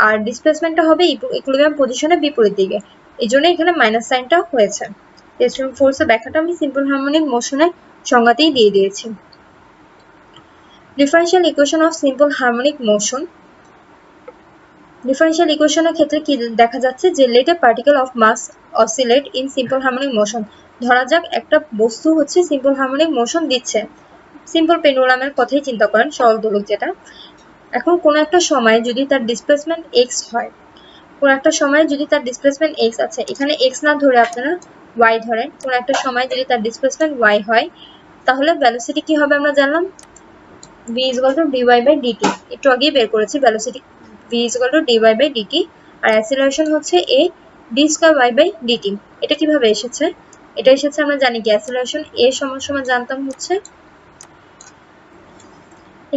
আর ডিসপ্লেসমেন্টটা হবে ইকুইলিব্রিয়াম পজিশনের বিপরীত দিকে, এই জন্য এখানে মাইনাস সাইনটা হয়েছে। রেস্টোরিং ফোর্সের ব্যাখ্যাটা আমি সিম্পল হারমোনিক মোশনের সংজ্ঞাতেই দিয়ে দিয়েছি। Differential equation of simple harmonic motion. Differential ইকুয়েশনের ক্ষেত্রে কি দেখা যাচ্ছে, যে let a particle of mass oscillate in simple harmonic motion. ধরা যাক একটা বস্তু হচ্ছে সিম্পল হারমোনিক মোশন দিচ্ছে, সিম্পল পেন্ডুলামের কথাই চিন্তা করেন, সরল দোলক যেটা। এখন কোন একটা সময় যদি তার ডিসপ্লেসমেন্ট x হয়, কোন একটা সময় যদি তার ডিসপ্লেসমেন্ট x আছে, এখানে x না ধরে আপনারা y ধরেন, কোন একটা সময় যদি তার ডিসপ্লেসমেন্ট y হয়, তাহলে ভ্যালোসিটি কি হবে আমরা জানলাম, v = dy/dt। একটু আগেই বের করেছি ভ্যালোসিটি, v = dy/dt, আর অ্যাসিলারেশন হচ্ছে a d²y/dt। এটা কিভাবে এসেছে? এটা এসেছে আমরা জানি কি অ্যাসিলারেশন a সমান জানতাম হচ্ছে,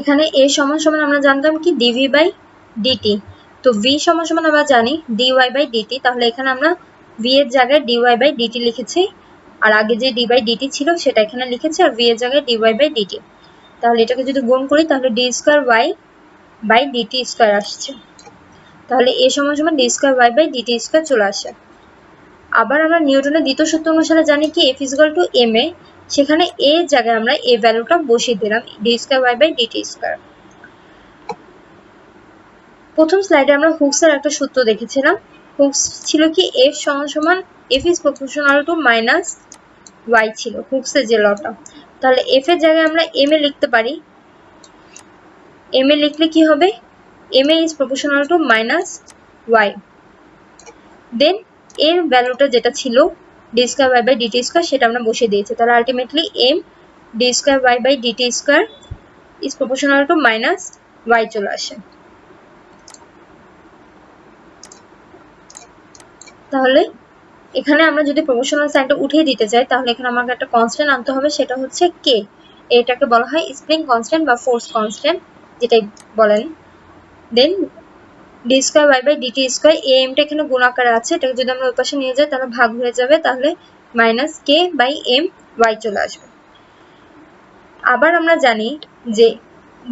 এখানে a সমান আমরা জানতাম কি dv/dt। তো v সমান আমরা জানি dy/dt, তাহলে এখানে আমরা v এর জায়গায় dy/dt লিখেছি, আর আগে যে d/dt ছিল সেটা এখানে লিখেছি, আর v এর জায়গায় dy/dt। তাহলে এটাকে যদি গুণ করি তাহলে d²y/dt² আসছে, তাহলে a সমান d²y/dt² চলে আসে। আবার আমরা নিউটনের দ্বিতীয় সূত্র অনুসারে জানি কি F = ma, সেখানে a এর জায়গায় আমরা a ভ্যালুটা বসিয়ে দিলাম d²y/dt²। প্রথম স্লাইডে আমরা হুকসের একটা সূত্র দেখেছিলাম। হুকস ছিল কি f সমান সমান f is proportional to minus y ছিল হুকসের যে লটা। তাহলে f এর জায়গায় আমরা m এ লিখতে পারি। m এ লিখলে কি হবে, m is proportional to minus y, দেন এর ভ্যালুটা যেটা ছিল d square y by dt square সেটা আমরা বসিয়ে দিয়েছি। তাহলে ultimately m d square y by dt square is proportional to minus y চলে আসে। তাহলে এখানে আমরা যদি প্রপোর্শনাল সাইনটা উঠিয়ে দিতে চাই তাহলে এখানে আমাকে একটা কনস্ট্যান্ট আনতে হবে, সেটা হচ্ছে k। এটাকে বলা হয় স্প্রিং কনস্ট্যান্ট বা ফোর্স কনস্ট্যান্ট যেটাই বলেন। Then d square y by dt square am টা এখানে গুণ আকারে আছে, এটাকে যদি আমরা ওই পাশে নিয়ে যাই তাহলে ভাগ হয়ে যাবে, তাহলে minus k by m y চলে আসবে। আবার আমরা জানি যে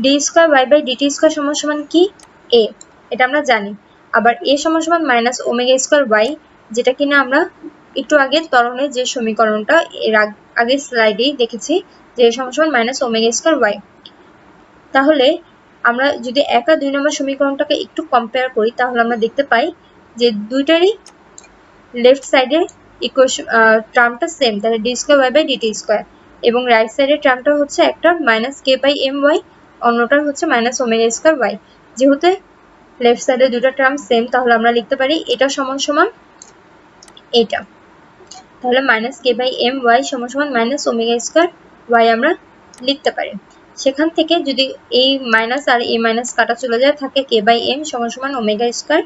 d square y by dt square সমান সমান কি a, এটা আমরা জানি। আবার a সমান সমান মাইনাস ওমেগা স্কয়ার y, যেটা কিনা আমরা একটু আগে ত্বরণের যে সমীকরণটা এর আগের স্লাইডেই দেখেছি যে সমান সমান মাইনাস ওমেগা স্কয়ার y। তাহলে আমরা যদি এক আর 2 নম্বর সমীকরণটাকে একটু কম্পেয়ার করি তাহলে আমরা দেখতে পাই যে দুইটারই লেফট সাইডে ইকুয়েশন টার্মটা সেম, তাহলে d square y by dt square, এবং রাইট সাইডের টার্মটা হচ্ছে একটা মাইনাস k বাই my, অন্যটা হচ্ছে মাইনাস ওমেগা স্কয়ার y। যেহেতু লেফট সাইডে দুটো টার্ম সেম তাহলে আমরা লিখতে পারি এটা সমান সমান এটা, তাহলে মাইনাস k বাই my সমান সমান মাইনাস ওমেগা স্কয়ার y আমরা লিখতে পারি। সেখান থেকে যদি এই মাইনাস আর এই মাইনাস কাটা চলে যায় থাকে k বাই m সমান সমান ওমেগা স্কয়ার।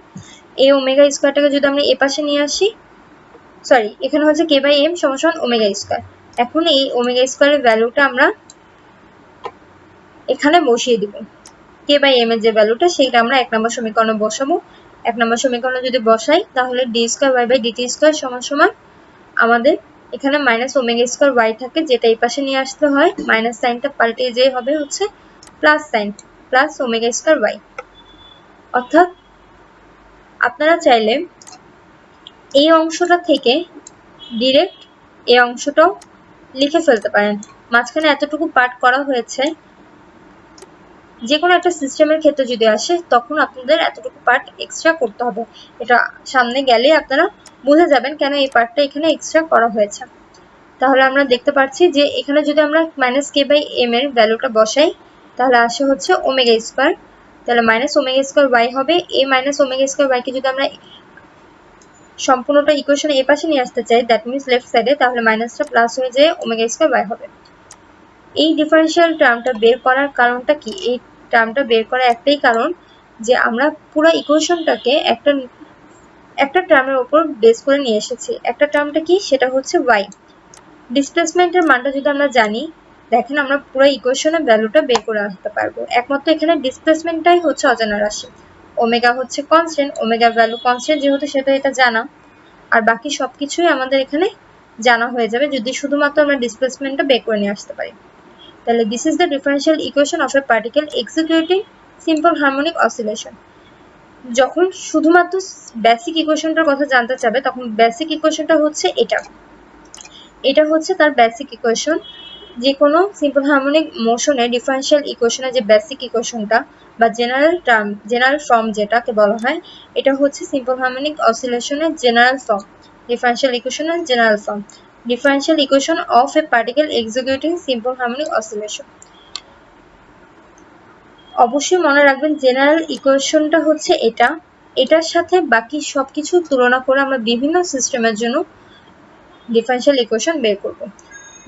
এই ওমেগা স্কয়ারটাকে যদি আমরা এই পাশে নিয়ে আসি, সরি এখানে হচ্ছে k বাই m সমান সমান ওমেগা স্কয়ার। এখন এই ওমেগা স্কয়ারের ভ্যালুটা আমরা এখানে বসিয়ে দিব, k বাই m এর যে ভ্যালুটা সেটা আমরা 1 নম্বর সমীকরণে বসাবো। 1 নম্বর সমীকরণে যদি বসাই তাহলে d square y by dt square সমান সমান আমাদের এখানে মাইনাস ওমেগা স্কয়ার y থাকে, যেটা এই পাশে নিয়ে আসতে হয়, মাইনাস সাইনটা পাল্টে যে হবে হচ্ছে plus sign, plus omega square y। অর্থাৎ আপনারা চাইলে এই অংশটা থেকে ডাইরেক্ট এই অংশটাও লিখে ফেলতে পারেন। মাঝখানে এতটুকু পার্ট করা হয়েছে, যে কোনো একটা সিস্টেমের ক্ষেত্রে যদি আসে তখন আপনাদের এতটুকু পার্ট এক্সট্রা করতে হবে। এটা সামনে গেলে আপনারা বুঝে যাবেন কেন এই পার্টটা এখানে এক্সট্রা করা হয়েছে। তাহলে আমরা দেখতে পাচ্ছি যে এখানে যদি আমরা মাইনাস k বাই m এর ভ্যালুটা বসাই তাহলে আসে হচ্ছে ওমেগা স্কয়ার, তাহলে মাইনাস ওমেগা স্কয়ার y হবে। এই মাইনাস ওমেগা স্কয়ার y কে যদি আমরা সম্পূর্ণটা ইকুয়েশনে এই পাশে নিয়ে আসতে চাই, দ্যাট মিন্স লেফট সাইডে, তাহলে মাইনাসটা প্লাস হয়ে যায় ওমেগা স্কয়ার y হবে। এই ডিফারেনশিয়াল টার্মটা বের করার কারণটা কি, এই টার্মটা বের করার একটাই কারণ যে আমরা পুরো ইকুয়েশনটাকে একটা টার্মের উপর বেস করে নিয়ে এসেছি। একটা টার্মটা কি, সেটা হচ্ছে y। ডিসপ্লেসমেন্টের মানটা যদি আমরা জানি, দেখেন আমরা পুরো ইকুয়েশনের ভ্যালুটা বের করে আসতে পারবো। একমাত্র এখানে ডিসপ্লেসমেন্টটাই হচ্ছে অজানা রাশি, ওমেগা হচ্ছে কনস্ট্যান্ট, ওমেগা ভ্যালু কনস্ট্যান্ট যেহেতু সেটা এটা জানা, আর বাকি সবকিছুই আমাদের এখানে জানা হয়ে যাবে যদি শুধুমাত্র আমরা ডিসপ্লেসমেন্টটা বের করে নিয়ে আসতে পারি। তাহলে this is the differential equation of a particle executing simple harmonic oscillation. যখন শুধুমাত্র বেসিক ইকুয়েশনটার কথা জানতে চাবে তখন বেসিক ইকুয়েশনটা হচ্ছে এটা, এটা হচ্ছে তার বেসিক ইকুয়েশন। যে কোনো সিম্পল হারমোনিক মোশনের ডিফারেনশিয়াল ইকুয়েশনের যে বেসিক ইকুয়েশনটা বা জেনারেল ফর্ম যেটাকে বলা হয়, এটা হচ্ছে সিম্পল হারমোনিক অসিলেশনের জেনারেল ফর্ম, ডিফারেনশিয়াল ইকুয়েশনের general form, differential equation of a particle executing simple harmonic oscillation. অবশ্যই মনে রাখবেন জেনারেল ইকুয়েশনটা হচ্ছে এটা, এটার সাথে বাকি সবকিছু তুলনা করে আমরা বিভিন্ন সিস্টেমের জন্য ডিফারেনশিয়াল ইকুয়েশন বের করব।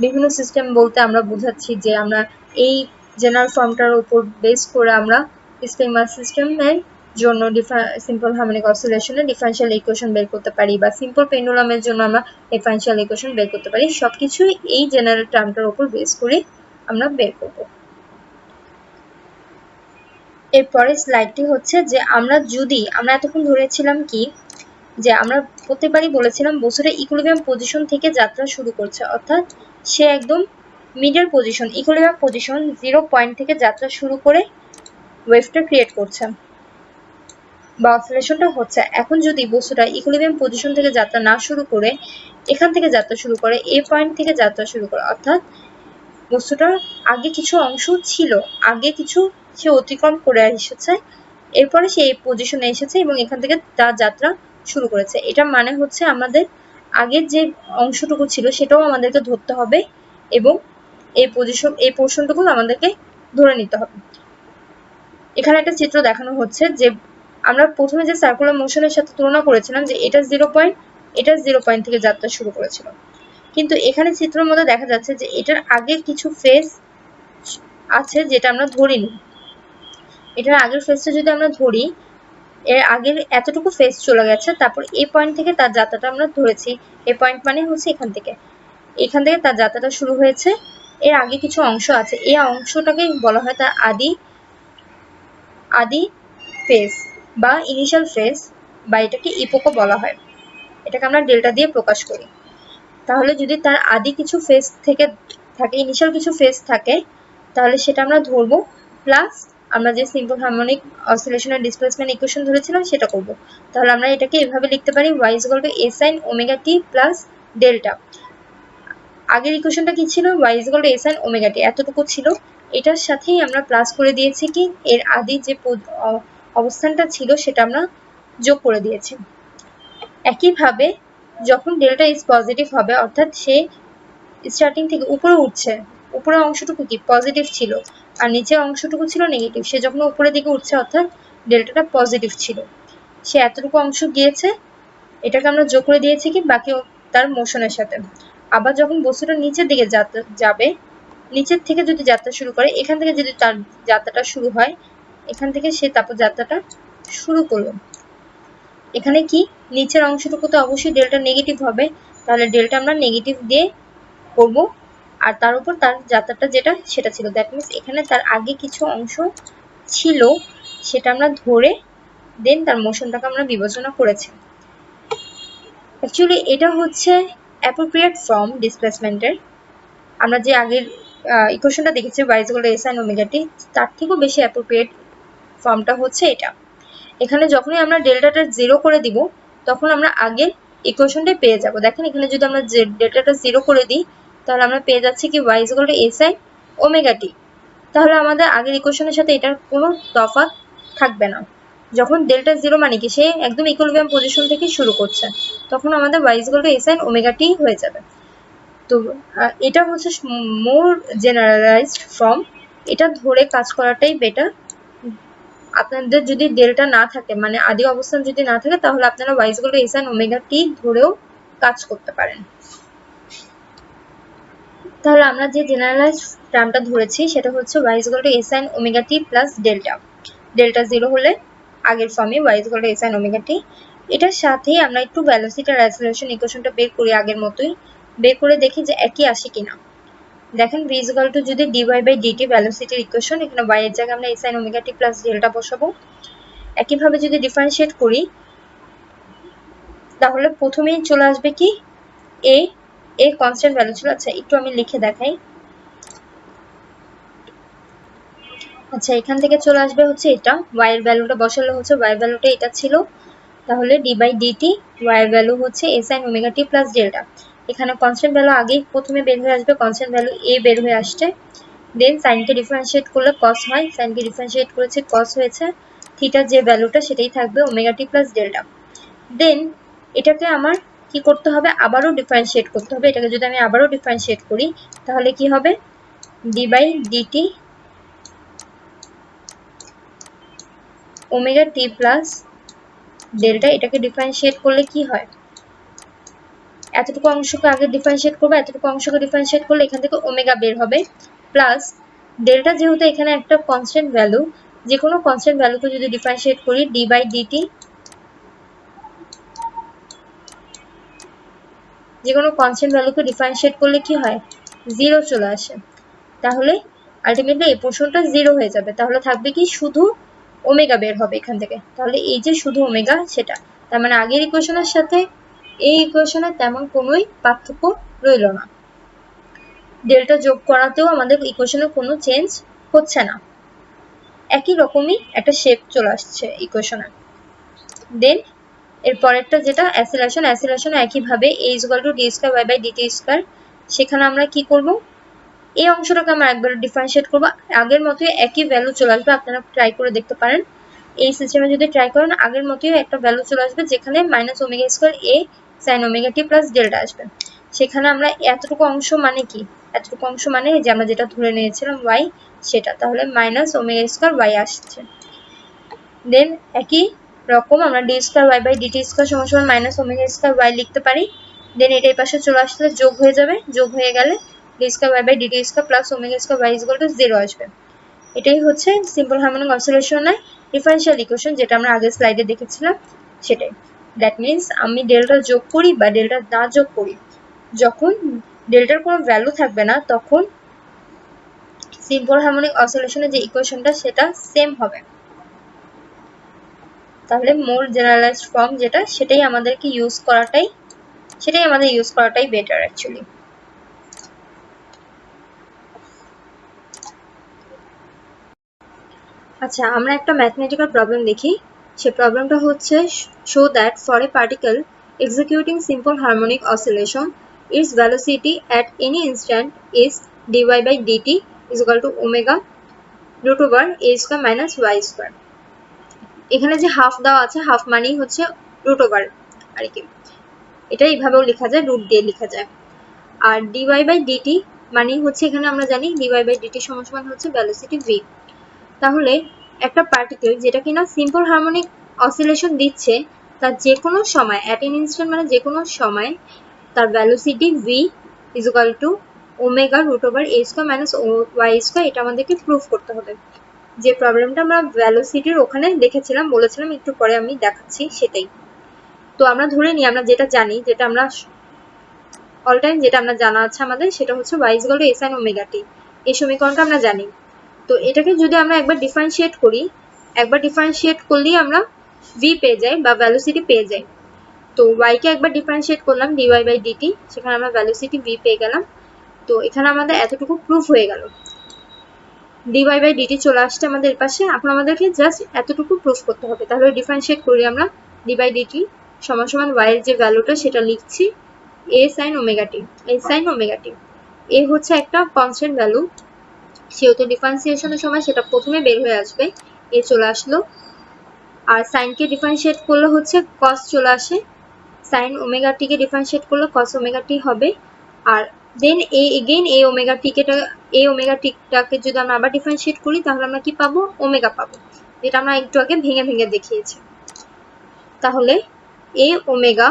বিভিন্ন সিস্টেম বলতে আমরা বোঝাচ্ছি যে আমরা এই জেনারেল ফর্মটার উপর বেস করে আমরা স্প্রিং-মাস সিস্টেমের জন্য সিম্পল হারমোনিক অসিলেশনের ডিফারেনশিয়াল ইকুয়েশন বের করতে পারি, বা সিম্পল পেন্ডুলামের জন্য আমরা ডিফারেনশিয়াল ইকুয়েশন বের করতে পারি। সবকিছুই এই জেনারেল টার্মটার উপর বেস করে আমরা বের করব। এরপরের স্লাইডটি হচ্ছে যে আমরা এতক্ষণ ধরেছিলাম কি যে আমরা প্রত্যেকবারই বলেছিলাম বস্তুটা ইকুইলিব্রিয়াম পজিশন থেকে যাত্রা শুরু করছে, অর্থাৎ সে একদম middle position, equilibrium position 0 point থেকে যাত্রা শুরু করে ওয়েভটা ক্রিয়েট করছে বা অসিলেশনটা হচ্ছে। এখন যদি বস্তুটা ইকুইলিব্রিয়াম পজিশন থেকে যাত্রা না শুরু করে এখান থেকে যাত্রা শুরু করে, এ পয়েন্ট থেকে যাত্রা শুরু করে, অর্থাৎ বস্তুটার আগে কিছু অংশ ছিল, আগে কিছু সে অতিক্রম করে এসেছে, এরপরে সে এই পজিশনে এসেছে এবং এখান থেকে তার যাত্রা শুরু করেছে। এটা মানে হচ্ছে আমাদের আগের যে অংশটুকু ছিল সেটাও আমাদেরকে ধরতে হবে এবং এই পোর্শনটুকু আমাদেরকে ধরে নিতে হবে। এখানে একটা চিত্র দেখানো হচ্ছে যে আমরা প্রথমে যে সার্কুলার মোশনের সাথে তুলনা করেছিলাম যে এটা 0 পয়েন্ট, এটা 0 পয়েন্ট থেকে যাত্রা শুরু করেছিল, কিন্তু এখানে চিত্রের মধ্যে দেখা যাচ্ছে যে এটার আগের কিছু ফেজ আছে যেটা আমরা ধরিনি। এটার আগের ফেজটা যদি আমরা ধরি, এর আগের এতটুকু ফেজ চলে গেছে, তারপর এই পয়েন্ট থেকে তার যাত্রাটা আমরা ধরেছি। এই পয়েন্ট মানে হচ্ছে এখান থেকে তার যাত্রাটা শুরু হয়েছে। এর আগে কিছু অংশ আছে, এই অংশটাকে বলা হয় তার আদি ফেজ বা ইনিশিয়াল ফেজ, বা এটাকে ইপোকও বলা হয়। এটাকে আমরা ডেল্টা দিয়ে প্রকাশ করি। তাহলে যদি তার আদি কিছু ফেজ থেকে থাকে, ইনিশিয়াল কিছু ফেজ থাকে, তাহলে সেটা আমরা ধরবো, প্লাস আমরা যে সিম্পল হারমোনিক অসিলেশনের ডিসপ্লেসমেন্ট ইকুয়েশন ধরেছিলাম সেটা করব। তাহলে আমরা এটাকে এভাবে লিখতে পারি y = a sin omega t plus delta. আগের ইকুয়েশনটা কি ছিল? y = a sin omega t, এতটুকু ছিল। এটার সাথেই আমরা প্লাস করে দিয়েছি কি এর আদি যে অবস্থানটা ছিল সেটা আমরা যোগ করে দিয়েছি। একইভাবে যখন ডেল্টা ইজ পজিটিভ হবে, অর্থাৎ সে স্টার্টিং থেকে উপরে উঠছে, উপরের অংশটুকু কি পজিটিভ ছিল আর নিচের অংশটুকু ছিল নেগেটিভ, সে যখন উপরের দিকে উঠছে অর্থাৎ ডেল্টাটা পজিটিভ ছিল, সে এতটুকু অংশ গিয়েছে, এটাকে আমরা যোগ করে দিয়েছি কি বাকি তার মোশনের সাথে। আবার যখন বস্তুটা নিচের দিকে যাবে, নিচের থেকে যদি যাত্রা শুরু করে, এখান থেকে যদি তার যাত্রাটা শুরু হয়, এখান থেকে সে তারপর যাত্রাটা শুরু করলো। এখানে কি নিচের অংশটুকু তো অবশ্যই ডেল্টা নেগেটিভ হবে, তাহলে ডেল্টা আমরা নেগেটিভ দিয়ে করব, আর তার উপর তার যাত্রাটা যেটা সেটা ছিল, দ্যাট মিনস এখানে তার আগে কিছু অংশ ছিল সেটা আমরা ধরে দেন তার মোশনটাকে আমরা বিবেচনা করেছি। অ্যাকচুয়ালি এটা হচ্ছে অ্যাপ্রোপ্রিয়েট ফর্ম ডিসপ্লেসমেন্টের। আমরা যে আগের ইকুয়েশনটা দেখেছি y = a sin omega t, তার থেকেও বেশি অ্যাপ্রোপ্রিয়েট ফর্মটা হচ্ছে এটা। এখানে যখনই আমরা ডেল্টাটা 0 করে দিব তখন আমরা আগে ইকুয়েশনটা পেয়ে যাব। দেখেন এখানে যদি আমরা ডেল্টাটা 0 করে দিই তাহলে আমরা পেয়ে যাচ্ছি কি y = a sin omega t। তাহলে আমাদের আগের ইকুয়েশনের সাথে এটার কোনো তফাৎ থাকবে না। যখন ডেল্টা 0 মানে কি সে একদম ইকুইলিব্রিয়াম পজিশন থেকে শুরু করছে, তখন আমাদের y = a sin omega t হয়ে যাবে। তো এটা হচ্ছে মোর জেনারেলাইজড ফর্ম, এটা ধরে কাজ করাটাই বেটার। আপনাদের যদি ডেল্টা না থাকে, মানে আদি অবস্থান যদি না থাকে, তাহলে আপনারা y = a sin omega t ধরেও কাজ করতে পারেন। তাহলে আমরা যে জেনারেলাইজড টার্মটা ধরেছি সেটা হচ্ছে y = a sin omega t plus delta. Delta 0 হলে আগের ফর্মে y = a sin omega t। এটার সাথে আমরা একটু ভেলোসিটি আর অ্যাক্সিলারেশন ইকুয়েশনটা বের করি, আগের মতোই বের করে দেখি যে একই আসে কিনা। দেখেন v = যদি dy/dt ভেলোসিটির ইকুয়েশন, এখানে y এর জায়গায় আমরা a sin omega t plus delta বসাবো। একইভাবে যদি ডিফারেন্সিয়েট করি তাহলে প্রথমেই চলে আসবে কি a কনস্ট্যান্ট ভ্যালু ছিল। আচ্ছা একটু আমি লিখে দেখাই। আচ্ছা এখান থেকে চলে আসবে হচ্ছে এটা, y এর ভ্যালুটা বসালে হচ্ছে y এর ভ্যালুটা এটা ছিল, তাহলে d/dt y এর ভ্যালু হচ্ছে a sin omega t plus delta. এখানে কনস্ট্যান্ট ভ্যালু আগেই প্রথমে বের হয়ে আসবে, কনস্ট্যান্ট ভ্যালু a বের হয়ে আসছে। দেন সাইনকে ডিফারেন্সিয়েট করলে cos হয়, সাইনকে ডিফারেন্সিয়েট করেছে cos হয়েছে, থিটার যে ভ্যালুটা সেটাই থাকবে ওমেগা t প্লাস ডেল্টা। দেন এটাকে আমার কি করতে হবে, আবারও ডিফারেন্সিয়েট করতে হবে। এটাকে যদি আমি আবারও ডিফারেন্সিয়েট করি তাহলে কি হবে, d/dt omega t plus delta. এটাকে ডিফারেন্সিয়েট করলে কি হয়, এতটুকু অংশকে আগে ডিফারেন্সিয়েট করবো, এতটুকু অংশকে ডিফারেন্সিয়েট করলে এখান থেকে ওমেগা বের হবে, প্লাস ডেল্টা যেহেতু এখানে একটা কনস্ট্যান্ট ভ্যালু, যে কোনো কনস্ট্যান্ট ভ্যালুকে যদি ডিফারেন্সিয়েট করি d/dt, যে কোনো কনস্ট্যান্ট ভ্যালুকে ডিফারেন্সিয়েট করলে কি হয়, 0 চলে আসে। তাহলে আলটিমেটলি এই পোর্শনটা 0 হয়ে যাবে, তাহলে থাকবে কি শুধু ওমেগা বের হবে এখান থেকে। তাহলে এই যে শুধু ওমেগা সেটা, তার মানে আগের ইকুয়েশনের সাথে এই ইকুয়েশনের তেমন কোনোই পার্থক্য রইল না। ডেল্টা যোগ করাতেও আমাদের ইকুয়েশনের কোনো চেঞ্জ হচ্ছে না, একই রকমই একটা শেপ চলে আসছে ইকুয়েশনে। দেন এর পরেরটা যেটা অ্যাসিলেশন একইভাবে a = d²y/dt², সেখানে আমরা কি করব, এই অংশটাকে আমরা একবার ডিফারেন্সিয়েট করব, আগের মতোই একই ভ্যালু চলে আসবে, আপনারা ট্রাই করে দেখতে পারেন। এই সিস্টেমে যদি ট্রাই করেন আগের মতোই একটা ভ্যালু চলে আসবে, যেখানে মাইনাস ওমেগা স্কোয়ার এ sine omega t plus delta আসবে। সেখানে আমরা এতটুকু অংশ মানে কি, এতটুকু অংশ মানে যে আমরা যেটা ধরে নিয়েছিলাম ওয়াই সেটা, তাহলে মাইনাস ওমেগা স্কোয়ার ওয়াই আসছে। দেন একই রকম আমরা d square y by dt square সমান সমান মাইনাস ওমেগা স্কোয়ার ওয়াই লিখতে পারি। দেন এটাই পাশে চলে আসলে যোগ হয়ে যাবে, যোগ হয়ে গেলে d square y by dt square plus omega square y equal to 0 আসবে। এটাই হচ্ছে সিম্পল হারমোনিক অসিলেশনের ডিফারেনশিয়াল ইকুয়েশন, যেটা আমরা আগের স্লাইডে দেখেছিলাম সেটাই। দ্যাট মিনস আমি ডেল্টা যোগ করি বা ডেল্টা না যোগ করি, যখন ডেল্টার কোনো ভ্যালু থাকবে না তখন সিম্পল হারমোনিক অসিলেশনের যে ইকুয়েশনটা সেটা সেম হবে। তাহলে মোর জেনারেলাইজড ফর্ম যেটা সেটাই আমাদেরকে ইউজ করাটাই বেটার অ্যাকচুয়ালি। আচ্ছা, আমরা একটা ম্যাথমেটিক্যাল প্রবলেম দেখি। সেই প্রবলেমটা হচ্ছে show that for a particle executing simple harmonic oscillation its velocity at any instant is dy by dt is equal to omega root over a square minus y square। এখানে যে half দেওয়া আছে, half মানেই হচ্ছে root over আর কি, এটা এইভাবেও লেখা যায়, রুট দিয়ে লেখা যায়। আর dy by dt মানেই হচ্ছে, এখানে আমরা জানি dy by dt সমান হচ্ছে ভেলোসিটি v। তাহলে একটা পার্টিকেল যেটা কিনা সিম্পল হারমোনিক অসিলেশন দিচ্ছে, তার যে কোনো সময় অ্যাট এন ইনস্ট্যান্ট মানে যে কোনো সময় তার velocity v is equal to omega root over a square minus y square, এটা আমাদেরকে প্রুফ করতে হবে। যে প্রবলেমটা আমরা ভেলোসিটির ওখানে দেখেছিলাম, বলেছিলাম একটু পরে আমি দেখাচ্ছি সেটাই। তো আমরা ধরে নিই আমরা যেটা জানি, যেটা আমরা অল টাইম যেটা আমরা জানা আছে আমাদের, সেটা হচ্ছে y is equal to a sin omega t। এই সমীকরণটা আমরা জানি। তো এটাকে যদি আমরা একবার ডিফারেন্সিয়েট করি, একবার ডিফারেন্সিয়েট করলেই আমরা v পেয়ে যাই বা ভেলোসিটি পেয়ে যাই। তো y কে একবার ডিফারেন্সিয়েট করলাম dy বাই dt, সেখানে আমরা ভেলোসিটি v পেয়ে গেলাম। তো এখানে আমাদের এতটুকু প্রুফ হয়ে গেল, dy বাই dt চলে আসছে আমাদের পাশে। এখন আমাদেরকে জাস্ট এতটুকু প্রুফ করতে হবে। তাহলে ডিফারেন্সিয়েট করি আমরা, d বাই dt সমান সমান y এর যে ভ্যালুটা সেটা লিখছি a sin omega t, a sin omega t। a হচ্ছে একটা কনস্ট্যান্ট ভ্যালু, সেহেতু ডিফারেন্সিয়েশনের সময় সেটা প্রথমে বের হয়ে আসবে, এ চলে আসলো। আর সাইনকে ডিফারেন্সিয়েট করলে হচ্ছে কস চলে আসে, সাইন ওমেগা টি কে ডিফারেন্সিয়েট করলে কস ওমেগা টি হবে। আর দেন এ এগেইন এ ওমেগা টিটাকে যদি আমরা আবার ডিফারেন্সিয়েট করি তাহলে আমরা কি পাবো, ওমেগা পাবো, যেটা আমরা একটু আগে ভেঙে ভেঙে দেখিয়েছি। তাহলে এ ওমেগা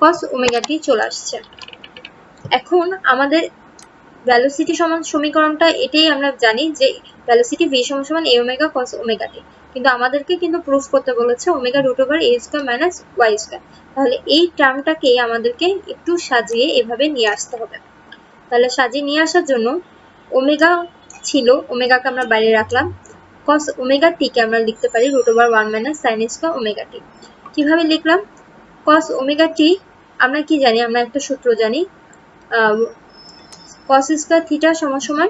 কস ওমেগা টি চলে আসছে। এখন আমাদের ভেলোসিটি সমান সমীকরণটা এটাই আমরা জানি যে ভেলোসিটি v সমান সমান a omega cos omega t, কিন্তু আমাদেরকে কিন্তু প্রুফ করতে বলেছে omega root over a square minus y square. তাহলে এই টার্মটাকে আমাদেরকে একটু সাজিয়ে এভাবে নিয়ে আসতে হবে। তাহলে সাজিয়ে নিয়ে আসার জন্য ওমেগা ছিল, ওমেগাকে আমরা বাইরে রাখলাম, cos ওমেগা t কে আমরা লিখতে পারি root over 1 minus sin square omega t। কিভাবে লিখলাম, cos ওমেগা t আমরা কি জানি, আমরা একটা সূত্র জানি, cos স্কয়ার থিটা সমান সমান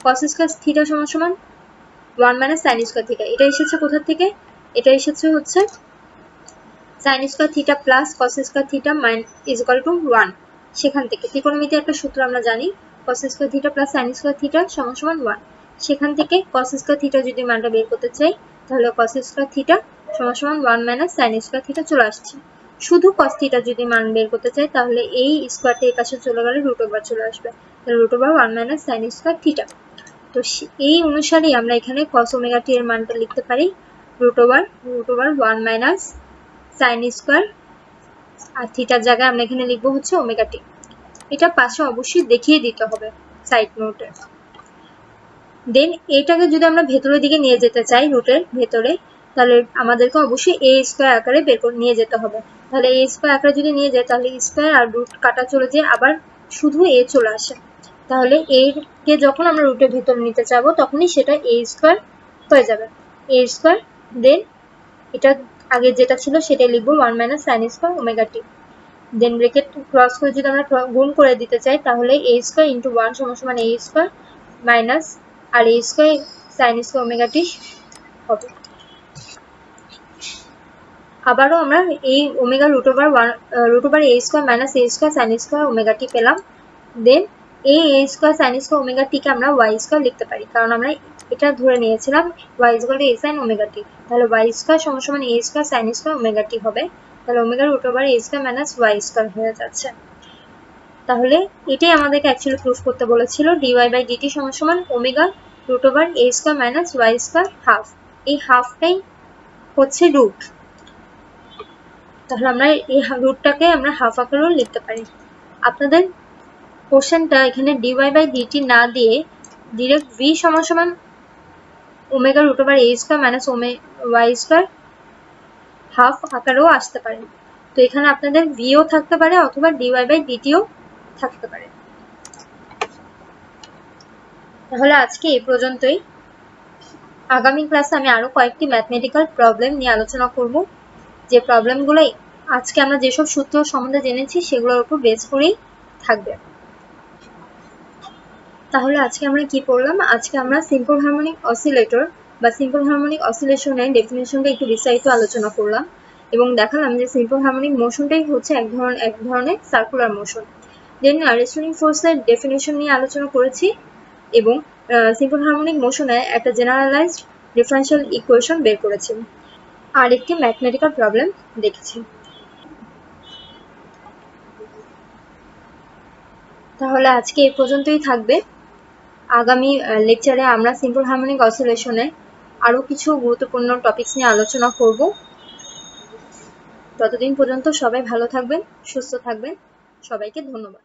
cos স্কয়ার থিটা সমান সমান 1 মাইনাস sin স্কয়ার থিটা। এটা এসেছে কোথা থেকে, এটা এসেছে হচ্ছে sin square theta plus cos square theta is equal two 1, সেখান থেকে ত্রিকোণমিতির একটা সূত্র আমরা জানি, cos square theta plus sin square theta সমান সমান 1। সেখান থেকে cos স্কয়ার থিটা যদি মানটা বের করতে চাই তাহলে cos স্কয়ার থিটা সমান সমান 1 মাইনাস sin স্কয়ার থিটা চলে আসছে। শুধু cos থিটা যদি মান বের করতে চাই তাহলে এই স্কয়ারটা এই পাশে চলে গেলে রুট ওভার চলে আসবে, root over 1 minus sin square theta. তো এই অনুসারে আমরা এখানে cos ওমেগা t এর মানটা লিখতে পারি root over 1 minus sin square, আর থিটার জায়গায় আমরা এখানে লিখবো হচ্ছে ওমেগা t। এটা পাশে অবশ্যই দেখিয়ে দিতে হবে সাইড নোটে। দেন এটাকে যদি আমরা ভেতরের দিকে নিয়ে যেতে চাই রুটের ভেতরে, তাহলে আমাদেরকে অবশ্যই a স্কয়ার আকারে বের করে নিয়ে যেতে হবে। তাহলে a স্কয়ার আকারে যদি নিয়ে যায় তাহলে স্কয়ার আর রুট কাটা চলে যায়, আবার শুধু a চলে আসে। তাহলে a কে যখন আমরা রুটের ভিতরে নিতে চাবো তখনই সেটা a স্কয়ার হয়ে যাবে, a স্কয়ার। দেন এটা আগে যেটা ছিল সেটাই লিখবো 1 minus sin square omega t। দেন ব্র্যাকেট ক্রস করে যদি আমরা গুণ করে দিতে চাই তাহলে a স্কয়ার ইনটু 1 সমান সমান a স্কয়ার মাইনাস আর a square sin square omega t হবে। আবারও আমরা এই omega root over a square minus a square sin square omega t পেলাম। দেন এই a square sin square omega t কে আমরা y স্কয়ার লিখতে পারি, কারণ আমরা এটা ধরে নিয়েছিলাম y equal to a sin omega t, তাহলে y স্কয়ার সমান সমান a square sin square omega t হবে, তাহলে omega root over a square minus y square হয়ে যাচ্ছে। তাহলে এটাই আমাদেরকে অ্যাকচুয়ালি প্রুফ করতে বলেছিল, dy বাই dt সমান সমান omega root over a square minus y square half, এই হাফটাই হচ্ছে রুট, তাহলে আমরা এই রুটটাকে আমরা হাফ আকারেও লিখতে পারি। আপনাদের কোশ্চেনটা এখানে dy বাই dt না দিয়ে ডিরেক্ট v সমান সমান omega root over a square minus y square half আকারেও আসতে পারে। তো এখানে আপনাদের v ও থাকতে পারে অথবা dy বাই dt ও থাকতে পারে। তাহলে আজকে এই পর্যন্তই। আগামী ক্লাসে আমি আরো কয়েকটি ম্যাথমেটিক্যাল প্রবলেম নিয়ে আলোচনা করব, যে প্রবলেমগুলো আজকে আমরা যেসব সূত্র সম্বন্ধে জেনেছি সেগুলোর উপর বেস করেই থাকবে। তাহলে আজকে আমরা কি পড়লাম? আজকে আমরা সিম্পল হারমোনিক অসিলেটর বা সিম্পল হারমোনিক অসিলেশনের ডেফিনেশনটা একটু বিস্তারিত আলোচনা করলাম এবং দেখালাম যে সিম্পল হারমোনিক মোশনটাই হচ্ছে এক ধরনের সার্কুলার মোশন। দেন রেস্টনিং ফোর্সের ডেফিনেশন নিয়ে আলোচনা করেছি এবং সিম্পল হারমোনিক মোশনের একটা জেনারেলাইজড ডিফারেনশিয়াল ইকুয়েশন বের করেছি, আর একটি ম্যাথমেটিক্যাল প্রবলেম দেখেছি। তাহলে আজকে এই পর্যন্তই থাকবে। আগামী লেকচারে আমরা সিম্পল হারমোনিক অসিলেশনে আরো কিছু গুরুত্বপূর্ণ টপিকস নিয়ে আলোচনা করব। ততদিন পর্যন্ত সবাই ভালো থাকবেন, সুস্থ থাকবেন। সবাইকে ধন্যবাদ।